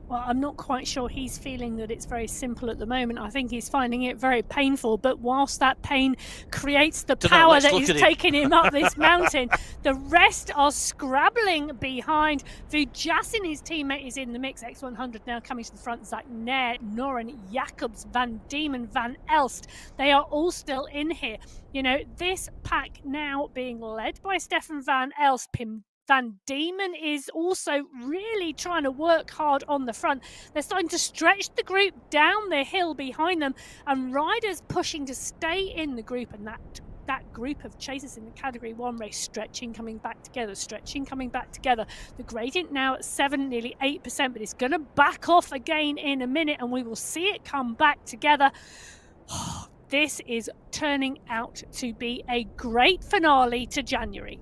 Well, I'm not quite sure he's feeling that it's very simple at the moment. I think he's finding it very painful. But whilst that pain creates the power that is taking him up this mountain, the rest are scrabbling behind. Vujassin, his teammate, is in the mix. X100 now coming to the front. Zach Nair, Noren, Jacobs, Van Diemen, Van Elst. They are all still in here. You know, this pack now being led by Stefan Van Elst. Pim Van Diemen is also really trying to work hard on the front. They're starting to stretch the group down the hill behind them, and riders pushing to stay in the group, and that group of chasers in the Category 1 race stretching, coming back together, stretching, coming back together. The gradient now at 7, nearly 8%, but it's going to back off again in a minute, and we will see it come back together. This is turning out to be a great finale to January.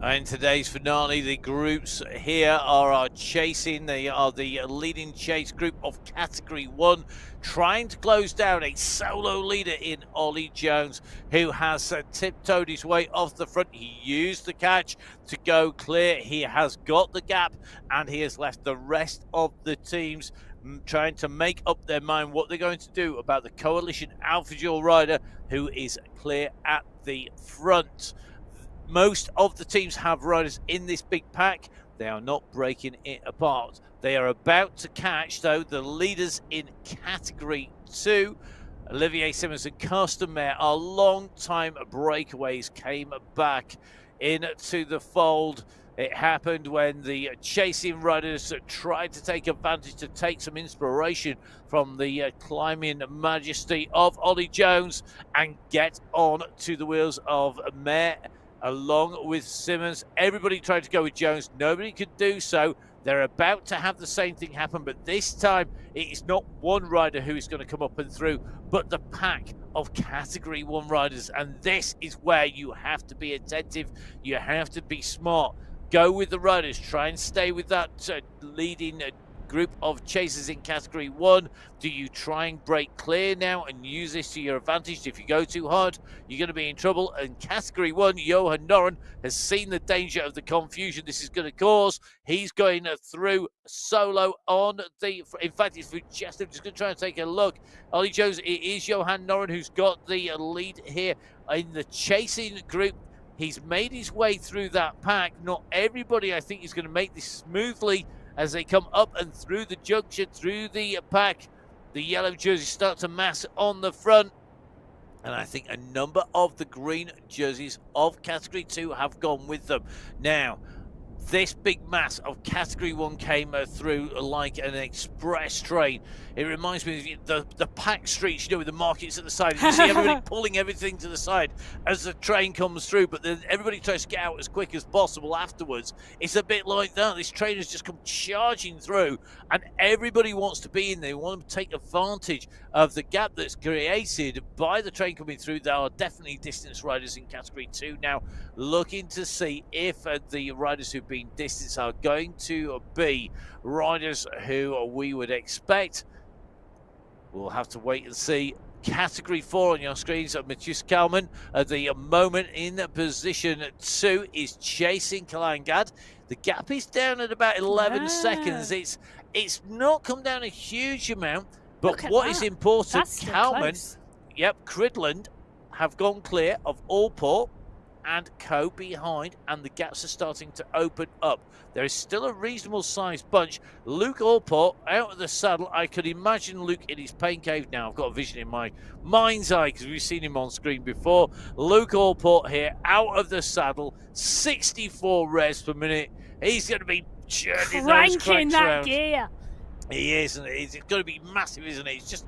In today's finale, the groups here are chasing. They are the leading chase group of Category 1, trying to close down a solo leader in Ollie Jones, who has tiptoed his way off the front. He used the catch to go clear. He has got the gap, and he has left the rest of the teams trying to make up their mind what they're going to do about the Coalition Alpha Dual rider, who is clear at the front. Most of the teams have riders in this big pack. They are not breaking it apart. They are about to catch, though, the leaders in Category 2. Olivier Simmons and Carsten Mayer, our long-time breakaways, came back into the fold. It happened when the chasing riders tried to take advantage, to take some inspiration from the climbing majesty of Ollie Jones and get on to the wheels of Mayer. Along with Simmons, everybody tried to go with Jones. Nobody could do so. They're about to have the same thing happen, but this time it is not one rider who is going to come up and through, but the pack of Category 1 riders. And this is where you have to be attentive. You have to be smart. Go with the riders. Try and stay with that leading group of chasers in Category 1. Do you try and break clear now and use this to your advantage? If you go too hard, you're going to be in trouble. And Category 1, Johan Noren has seen the danger of the confusion this is going to cause. He's going through solo on the... In fact, it's just going to try and take a look. Ollie Jones, it is Johan Noren who's got the lead here in the chasing group. He's made his way through that pack. Not everybody, I think, is going to make this smoothly as they come up and through the junction, through the pack. The yellow jerseys start to mass on the front. And I think a number of the green jerseys of Category 2 have gone with them. Now, this big mass of Category 1 came through like an express train. It reminds me of the packed streets, with the markets at the side. You see everybody pulling everything to the side as the train comes through, but then everybody tries to get out as quick as possible afterwards. It's a bit like that. This train has just come charging through, and everybody wants to be in there. They want to take advantage of the gap that's created by the train coming through. There are definitely distance riders in Category 2 now, looking to see if the riders who've been distanced are going to be riders who we would expect. We'll have to wait and see. Category 4 on your screens. MyWhoosh Kalman at the moment in position 2 is chasing Kalangad. The gap is down at about 11 seconds. It's not come down a huge amount, but what is important, Kalman, Cridland have gone clear of Allport and Co behind, and the gaps are starting to open up. There is still a reasonable sized bunch. Luke Allport out of the saddle. I could imagine Luke in his pain cave now. I've got a vision in my mind's eye because we've seen him on screen before. Luke Allport here out of the saddle, 64 revs per minute. He's going to be churning those cranks around. Gear. He is, and it's going to be massive, isn't it? It's just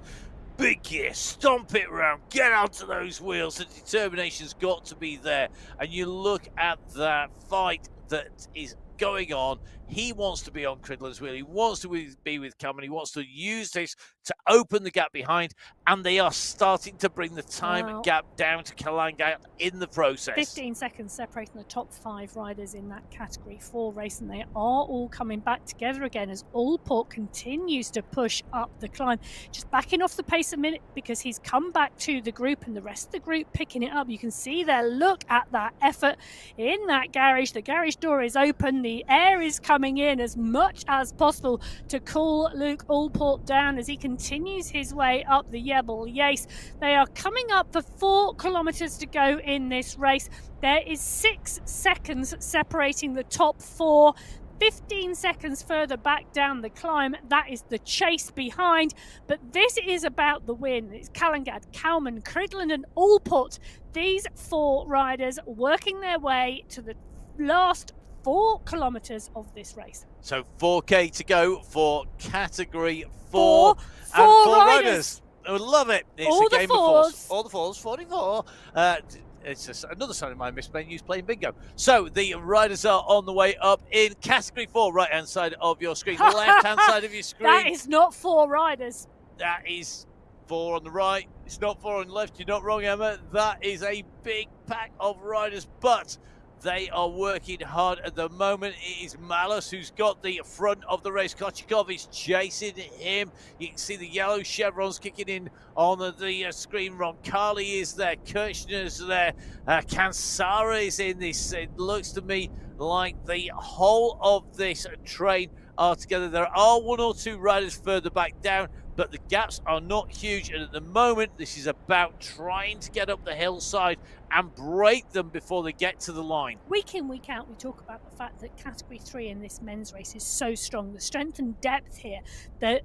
big gear, stomp it around, get onto those wheels. The determination's got to be there. And you look at that fight that is going on. He wants to be on Cridland's wheel. He wants to be with Cameron. He wants to use this to open the gap behind, and they are starting to bring the time gap down to Kalangad in the process. 15 seconds separating the top 5 riders in that Category 4 race, and they are all coming back together again as Allport continues to push up the climb. Just backing off the pace a minute because he's come back to the group, and the rest of the group picking it up. You can see there, look at that effort in that garage. The garage door is open. The air is coming in as much as possible to cool Luke Allport down as he continues his way up the Yebble Yace. They are coming up for 4 kilometres to go in this race. There is 6 seconds separating the top 4. 15 seconds further back down the climb, that is the chase behind. But this is about the win. It's Kalangad, Kalman, Cridland and Allport. These 4 riders working their way to the last 4 kilometres of this race. So 4K to go for Category 4. Four and 4 riders. I love it. It's all a game the of fours. All the fours, 44. It's just another sign of my misspelling, use playing bingo. So the riders are on the way up in Category 4, right-hand side of your screen. The left-hand side of your screen. That is not 4 riders. That is 4 on the right. It's not 4 on the left. You're not wrong, Emma. That is a big pack of riders, but they are working hard at the moment. It is Malus who's got the front of the race. Kochikov is chasing him. You can see the yellow chevrons kicking in on the screen. Roncalli is there. Kirchner's there. Kansara is in this. It looks to me like the whole of this train are together. There are 1 or 2 riders further back down, but the gaps are not huge. And at the moment, this is about trying to get up the hillside and break them before they get to the line. Week in, week out, we talk about the fact that Category 3 in this men's race is so strong. The strength and depth here, I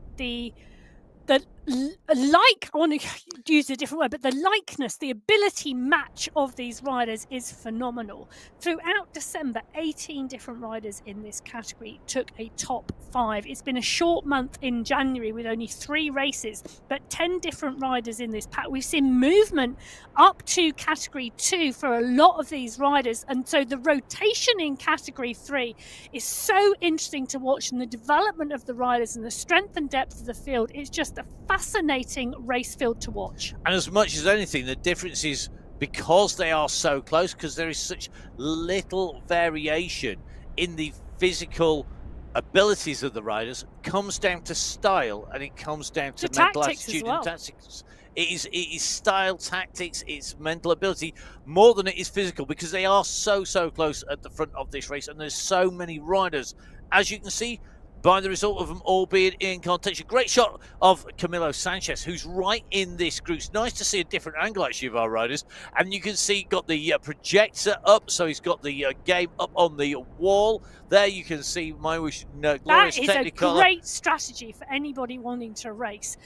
want to use a different word, but the likeness, the ability match of these riders is phenomenal. Throughout December, 18 different riders in this category took a top 5. It's been a short month in January with only 3 races, but 10 different riders in this pack. We've seen movement up to Category 2 for a lot of these riders, and so the rotation in Category 3 is so interesting to watch, and the development of the riders and the strength and depth of the field is just a fascinating race field to watch. And as much as anything, the difference is because they are so close, because there is such little variation in the physical abilities of the riders, comes down to style, and it comes down to mental attitude and tactics. It is style, tactics, it's mental ability more than it is physical, because they are so close at the front of this race, and there's so many riders. As you can see by the result of them all being in contention. Great shot of Camilo Sanchez, who's right in this group. It's nice to see a different angle, actually, of our riders. And you can see got the projector up, so he's got the game up on the wall. There you can see MyWhoosh glorious Technicolor. That is a great strategy for anybody wanting to race.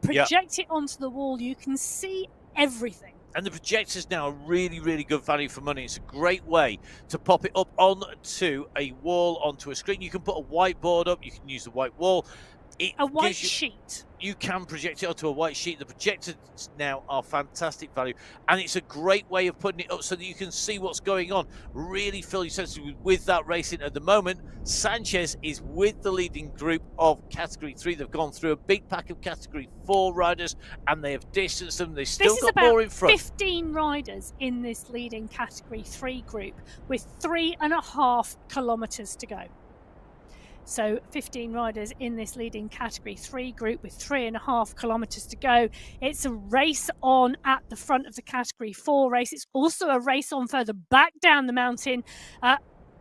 Project it onto the wall. You can see everything. And the projector's now a really, really good value for money. It's a great way to pop it up onto a wall, onto a screen. You can put a whiteboard up. You can use the white wall. A white sheet. You can project it onto a white sheet. The projectors now are fantastic value, and it's a great way of putting it up so that you can see what's going on. Really fill your senses with that racing. At the moment, Sanchez is with the leading group of Category 3. They've gone through a big pack of Category 4 riders, and they have distanced them. They've still got more in front. 15 riders in this leading Category 3 group with 3.5 kilometres to go. So 15 riders in this leading Category 3 group with 3.5 kilometres to go. It's a race on at the front of the Category 4 race. It's also a race on further back down the mountain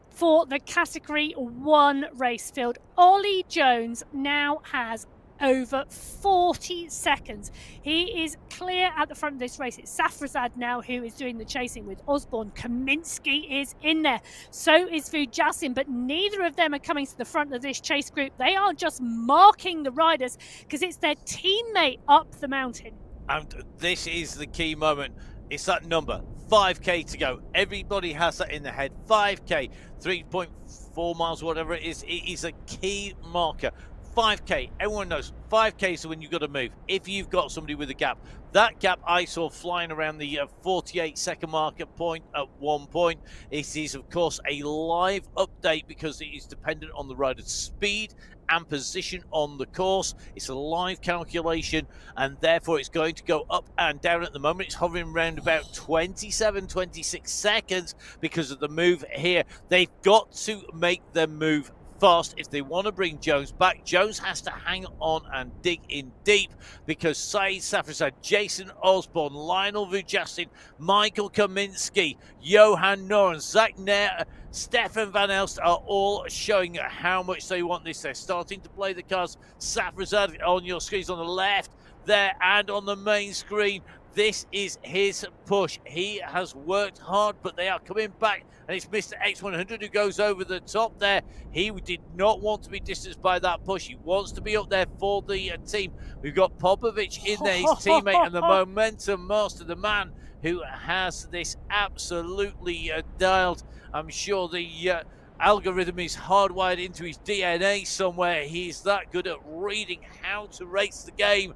for the Category 1 race field. Ollie Jones now has over 40 seconds. He is clear at the front of this race. It's Safrazad now who is doing the chasing with Osborne. Kaminsky is in there. So is Vujassin, but neither of them are coming to the front of this chase group. They are just marking the riders because it's their teammate up the mountain. And this is the key moment. It's that number, 5K to go. Everybody has that in their head. 5K, 3.4 miles, whatever it is a key marker. 5K, everyone knows 5K is when you've got to move. If you've got somebody with a gap, that gap I saw flying around the 48-second marker point at one point. It is, of course, a live update because it is dependent on the rider's speed and position on the course. It's a live calculation, and therefore it's going to go up and down. At the moment, it's hovering around about 27, 26 seconds because of the move here. They've got to make them move fast if they want to bring Jones back. Jones has to hang on and dig in deep because Saeed Safrazad, Jason Osborne, Lionel Vujassin, Michael Kaminsky, Johan Noren, Zach Nair, Stefan Van Elst are all showing how much they want this. They're starting to play the cards. Safrazad on your screens on the left there and on the main screen. This is his push. He has worked hard, but they are coming back, and it's Mr. X100 who goes over the top there. He did not want to be distanced by that push. He wants to be up there for the team. We've got Popovic in there, his teammate, and the momentum master, the man who has this absolutely dialed. I'm sure the algorithm is hardwired into his DNA somewhere. He's that good at reading how to race the game.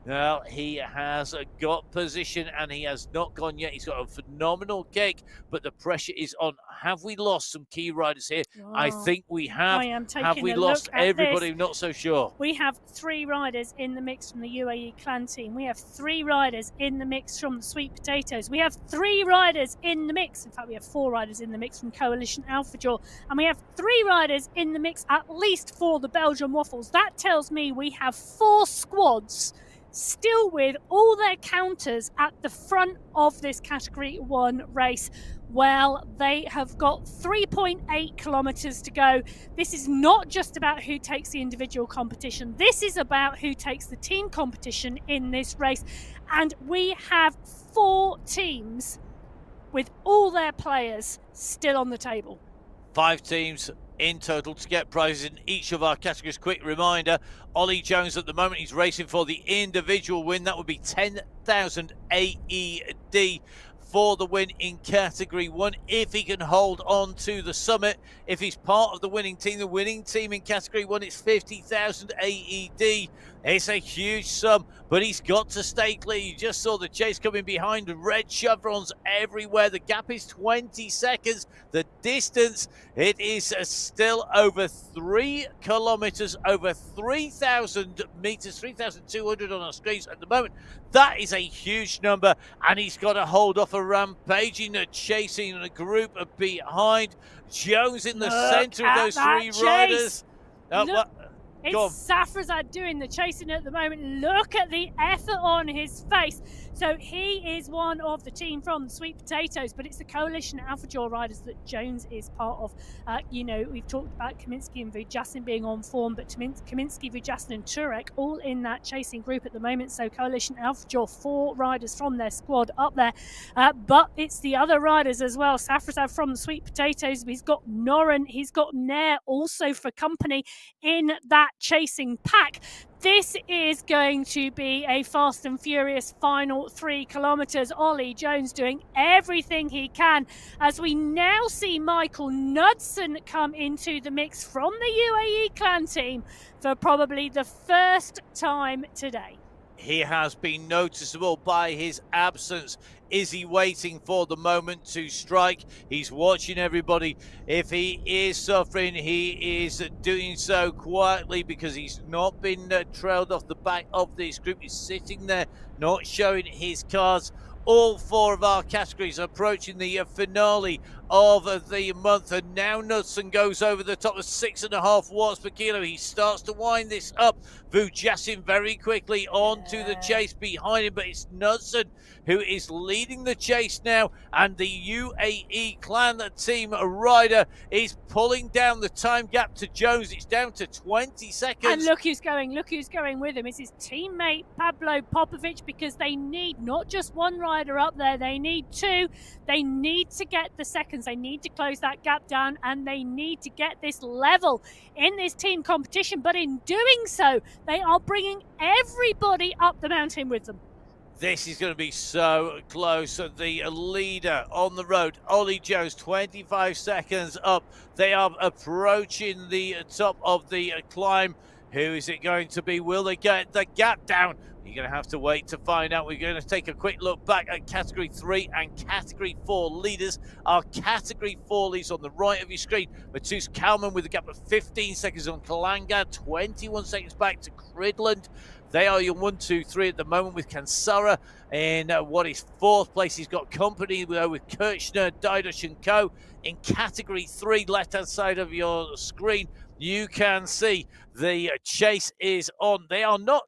Well, he has got position and he has not gone yet. He's got a phenomenal kick, but the pressure is on. Have we lost some key riders here? Oh, I think we have. I am taking have we lost everybody? Not so sure. We have 3 riders in the mix from the UAE clan team. We have 3 riders in the mix from the Sweet Potatoes. We have 3 riders in the mix. In fact, we have 4 riders in the mix from Coalition Alphajaw. And we have 3 riders in the mix at least for the Belgian Waffles. That tells me we have 4 squads still with all their counters at the front of this Category 1 race. Well, they have got 3.8 kilometres to go. This is not just about who takes the individual competition. This is about who takes the team competition in this race. And we have 4 teams with all their players still on the table. 5 teams in total to get prizes in each of our categories. Quick reminder, Ollie Jones at the moment, he's racing for the individual win. That would be 10,000 AED for the win in Category 1 if he can hold on to the summit. If he's part of the winning team in Category 1, it's 50,000 AED. It's a huge sum, but he's got to stay clear. You just saw the chase coming behind, red chevrons everywhere. The gap is 20 seconds. The distance, it is still over 3 kilometers, over 3,000 meters, 3,200 on our screens at the moment. That is a huge number, and he's got to hold off a rampaging, chasing a group behind. Jones in the center of those 3 riders. It's Safrazad doing the chasing at the moment. Look at the effort on his face. So he is one of the team from the Sweet Potatoes, but it's the Coalition Alphajaw riders that Jones is part of. We've talked about Kaminsky and Vujassin being on form, but Kaminsky, Vujassin and Turek all in that chasing group at the moment. So Coalition Alphajaw, 4 riders from their squad up there. But it's the other riders as well. Safrazad from the Sweet Potatoes. He's got Noren. He's got Nair also for company in that chasing pack. This is going to be a fast and furious final 3 kilometres. Ollie Jones doing everything he can as we now see Michael Knudsen come into the mix from the UAE clan team for probably the first time today. He has been noticeable by his absence. Is he waiting for the moment to strike? He's watching everybody. If he is suffering, he is doing so quietly because he's not been trailed off the back of this group. He's sitting there, not showing his cards. All 4 of our categories approaching the finale of the month, and now Knudsen goes over the top of 6.5 watts per kilo. He starts to wind this up. Vujasin very quickly onto the chase behind him, but it's Knudsen who is leading the chase now, and the UAE clan team rider is pulling down the time gap to Jones. It's down to 20 seconds. And look who's going with him. It's his teammate Pablo Popovic, because they need not just one rider up there, they need 2. They need to get the seconds, they need to close that gap down, and they need to get this level in this team competition. But in doing so, they are bringing everybody up the mountain with them. This is going to be so close. The leader on the road, Ollie Jones, 25 seconds up. They are approaching the top of the climb. Who is it going to be? Will they get the gap down? You're going to have to wait to find out. We're going to take a quick look back at Category 3 and Category 4 leaders. Our Category 4 leaders on the right of your screen. Matus Kalman with a gap of 15 seconds on Kalanga, 21 seconds back to Cridland. They are your 1, 2, 3 at the moment, with Kansara in what is 4th place. He's got company with Kirchner, Didosh and Co. In Category 3, left-hand side of your screen, you can see the chase is on. They are not,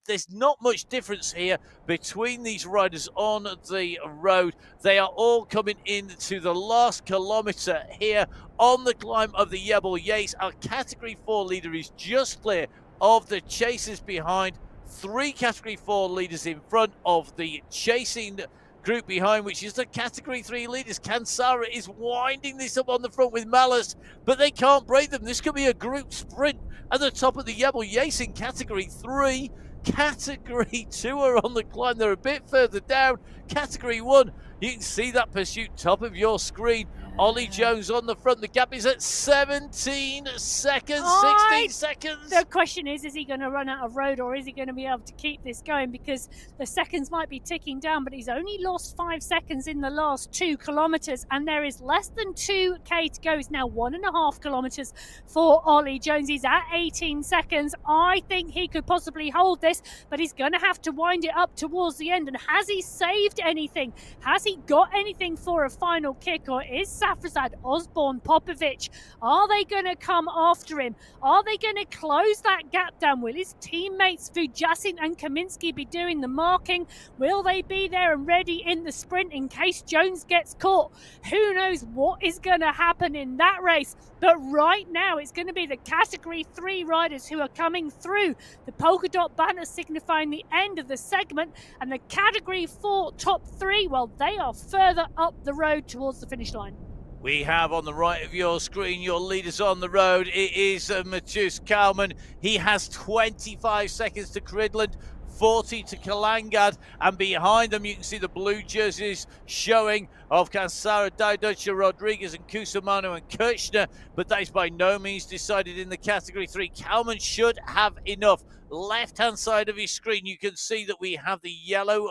there's not much difference here between these riders on the road. They are all coming into the last kilometre here on the climb of the Jebel Yates. Our Category 4 leader is just clear of the chasers behind. 3 Category 4 leaders in front of the chasing group behind, which is the Category 3 leaders. Kansara is winding this up on the front with Malice, but they can't break them. This could be a group sprint at the top of the Jebel Yates in Category 3. Category 2 are on the climb. They're a bit further down. Category 1, you can see that pursuit top of your screen. Ollie Jones on the front. The gap is at 17 seconds, 16 seconds. The question is he going to run out of road, or is he going to be able to keep this going? Because the seconds might be ticking down, but he's only lost 5 seconds in the last 2 kilometres, and there is less than 2k to go. It's now 1.5 kilometres for Ollie Jones. He's at 18 seconds. I think he could possibly hold this, but he's going to have to wind it up towards the end. And has he saved anything? Has he got anything for a final kick, or is Safrazad, Osborne, Popovic, are they going to come after him? Are they going to close that gap down? Will his teammates Vujasin and Kaminsky be doing the marking? Will they be there and ready in the sprint in case Jones gets caught? Who knows what is going to happen in that race? But right now, it's going to be the Category 3 riders who are coming through. The polka dot banner signifying the end of the segment, and the Category 4 top 3, well, they are further up the road towards the finish line. We have on the right of your screen your leaders on the road. It is Matus Kalman. He has 25 seconds to Cridland, 40 to Kalangad, and behind them you can see the blue jerseys showing of Kansara, Didocha, Rodriguez and Cusimano and Kirchner, but that is by no means decided in the Category 3. Kalman should have enough. Left-hand side of his screen, you can see that we have the yellow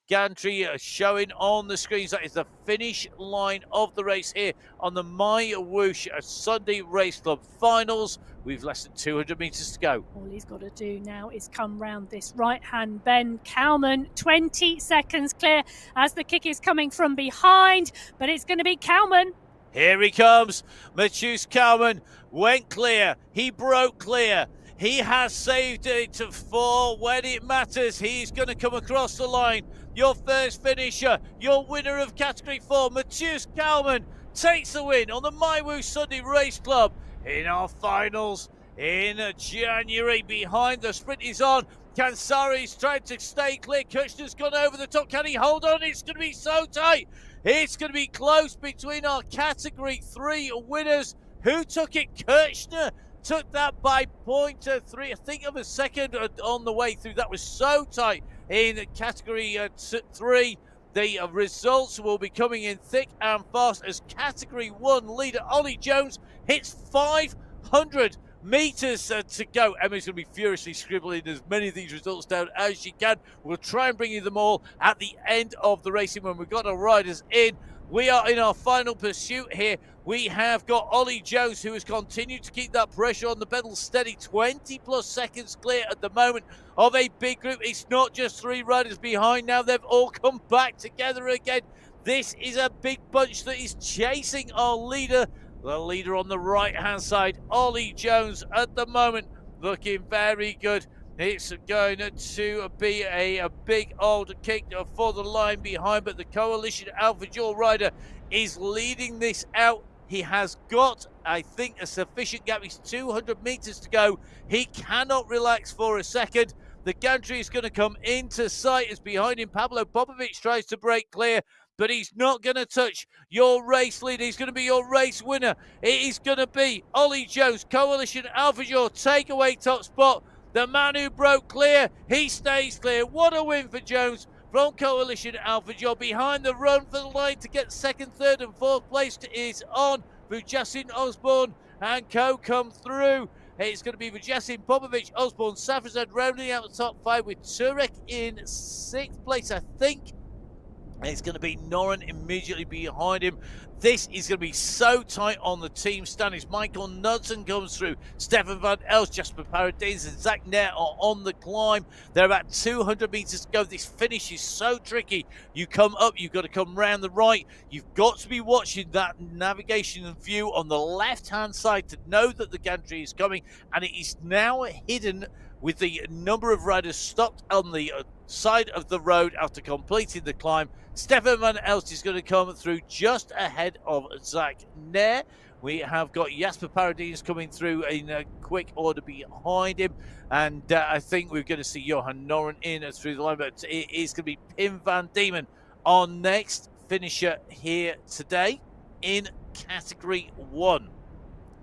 gantry showing on the screens. That is the finish line of the race here on the MyWhoosh Sunday Race Club Finals. We've less than 200 metres to go. All he's got to do now is come round this right-hand bend. Kalman, 20 seconds clear as the kick is coming from behind, but it's going to be Kalman. Here he comes. Matus Kalman went clear. He broke clear. He has saved it for when it matters. He's going to come across the line. Your first finisher, your winner of Category 4, Matus Kalman, takes the win on the MyWhoosh Sunday Race Club in our finals in January. Behind, the sprint is on. Kansari's trying to stay clear. Kirchner's gone over the top. Can he hold on? It's going to be so tight. It's going to be close between our Category 3 winners. Who took it? Kirchner took that by 0.3, I think, of a second on the way through. That was so tight in category 3. The results will be coming in thick and fast as category 1 leader Ollie Jones hits 500 meters to go. Emma's going to be furiously scribbling as many of these results down as she can. We'll try and bring you them all at the end of the racing when we've got our riders in. We are in our final pursuit here. We have got Ollie Jones, who has continued to keep that pressure on the pedal steady, 20 plus seconds clear at the moment of a big group. It's not just 3 riders behind now. They've all come back together again. This is a big bunch that is chasing our leader. The leader on the right-hand side, Ollie Jones, at the moment, looking very good. It's going to be a big old kick for the line behind, but the Coalition Alpha Dual rider is leading this out. He has got, I think, a sufficient gap. He's 200 meters to go. He cannot relax for a second. The gantry is going to come into sight as behind him Pablo Popovic tries to break clear, but he's not going to touch your race leader. He's going to be your race winner. It is going to be Ollie Jones, Coalition Alpha Dual, takeaway top spot. The man who broke clear, he stays clear. What a win for Jones from Coalition Alpha Dual. Behind the run for the line to get second, third and fourth place is on. Vujasin, Osborne and co come through. It's going to be Vujasin, Popovic, Osborne, Safrazad rounding out the top 5 with Turek in 6th place, I think. It's going to be Noren immediately behind him. This is going to be so tight on the team standings. Michael Knudsen comes through. Stefan van Els, Jasper Paradines and Zach Nair are on the climb. They're about 200 meters to go. This finish is so tricky. You come up, you've got to come round the right. You've got to be watching that navigation and view on the left-hand side to know that the gantry is coming. And it is now hidden with the number of riders stopped on the side of the road after completing the climb. Stefan van Elst is going to come through just ahead of Zach Nair. We have got Jasper Paradines coming through in a quick order behind him. And I think we're going to see Johan Noren in through the line. But it is going to be Pim van Diemen, our next finisher here today in Category 1.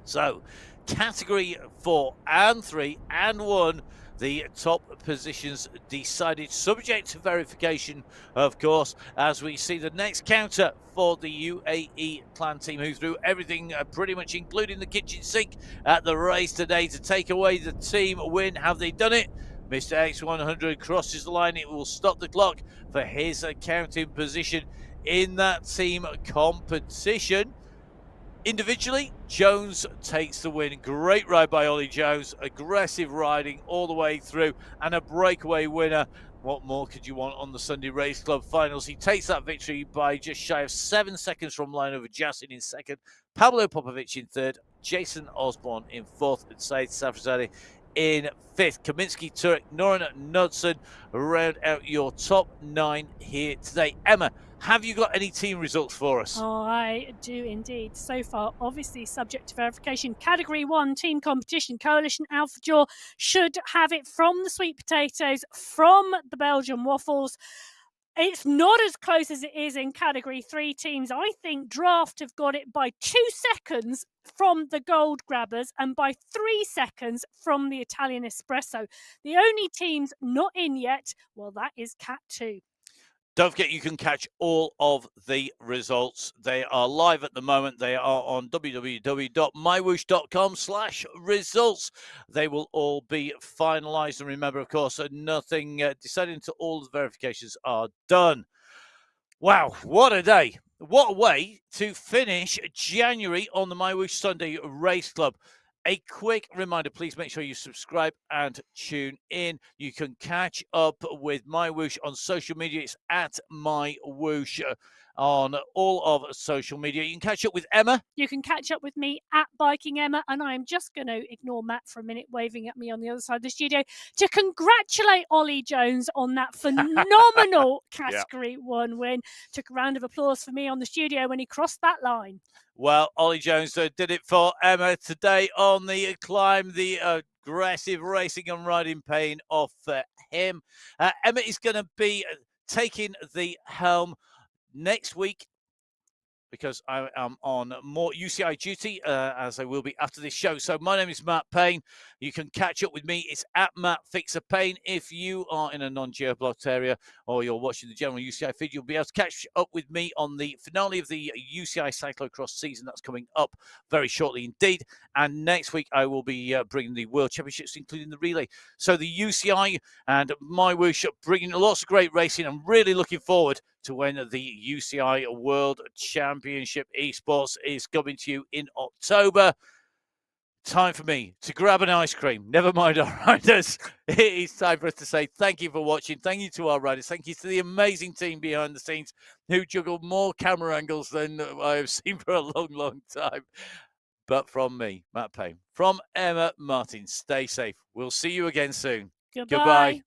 So, Category 4 and 3 and 1, the top positions decided, subject to verification, of course, as we see the next counter for the UAE clan team, who threw everything, pretty much including the kitchen sink, at the race today to take away the team win. Have they done it? Mr. X100 crosses the line. It will stop the clock for his counting position in that team competition. Individually, Jones takes the win. Great ride by Ollie Jones. Aggressive riding all the way through and a breakaway winner. What more could you want on the Sunday Race Club finals? He takes that victory by just shy of 7 seconds from line over Jasin in second, Pablo Popovic in third, Jason Osborne in fourth, and Said Safrazadeh in fifth. Kaminsky, Turek, Noren Knudsen round out your top 9 here today. Emma, have you got any team results for us? Oh, I do indeed. So far, obviously subject to verification. Category 1 team competition. Coalition Alpha Dual should have it from the sweet potatoes, from the Belgian waffles. It's not as close as it is in Category 3 teams. I think Draft have got it by 2 seconds from the Gold Grabbers and by 3 seconds from the Italian Espresso. The only teams not in yet, well, that is Cat 2. Don't forget, you can catch all of the results. They are live at the moment. They are on www.mywhoosh.com/results. They will all be finalized. And remember, of course, nothing decided until all the verifications are done. Wow, what a day. What a way to finish January on the MyWhoosh Sunday Race Club. A quick reminder, please make sure you subscribe and tune in. You can catch up with MyWhoosh on social media. It's at MyWhoosh on all of social media. You can catch up with Emma. You can catch up with me at Biking Emma, and I am just going to ignore Matt for a minute, waving at me on the other side of the studio to congratulate Ollie Jones on that phenomenal Category 1 win. Took a round of applause for me on the studio when he crossed that line. Well, Ollie Jones did it for Emma today on the climb. The aggressive racing and riding paying off for him. Emma is going to be taking the helm next week because I am on more UCI duty, as I will be after this show. So my name is Matt Payne. You can catch up with me. It's at Matt Fixer Payne. If you are in a non-geoblocked area or you're watching the general UCI feed, you'll be able to catch up with me on the finale of the UCI cyclocross season. That's coming up very shortly indeed. And next week, I will be bringing the World Championships, including the relay. So the UCI and MyWhoosh are bringing lots of great racing. I'm really looking forward to when the UCI World Championship Esports is coming to you in October. Time for me to grab an ice cream. Never mind our riders. It is time for us to say thank you for watching. Thank you to our riders. Thank you to the amazing team behind the scenes who juggle more camera angles than I have seen for a long, long time. But from me, Matt Payne, from Emma Martin, stay safe. We'll see you again soon. Goodbye. Goodbye.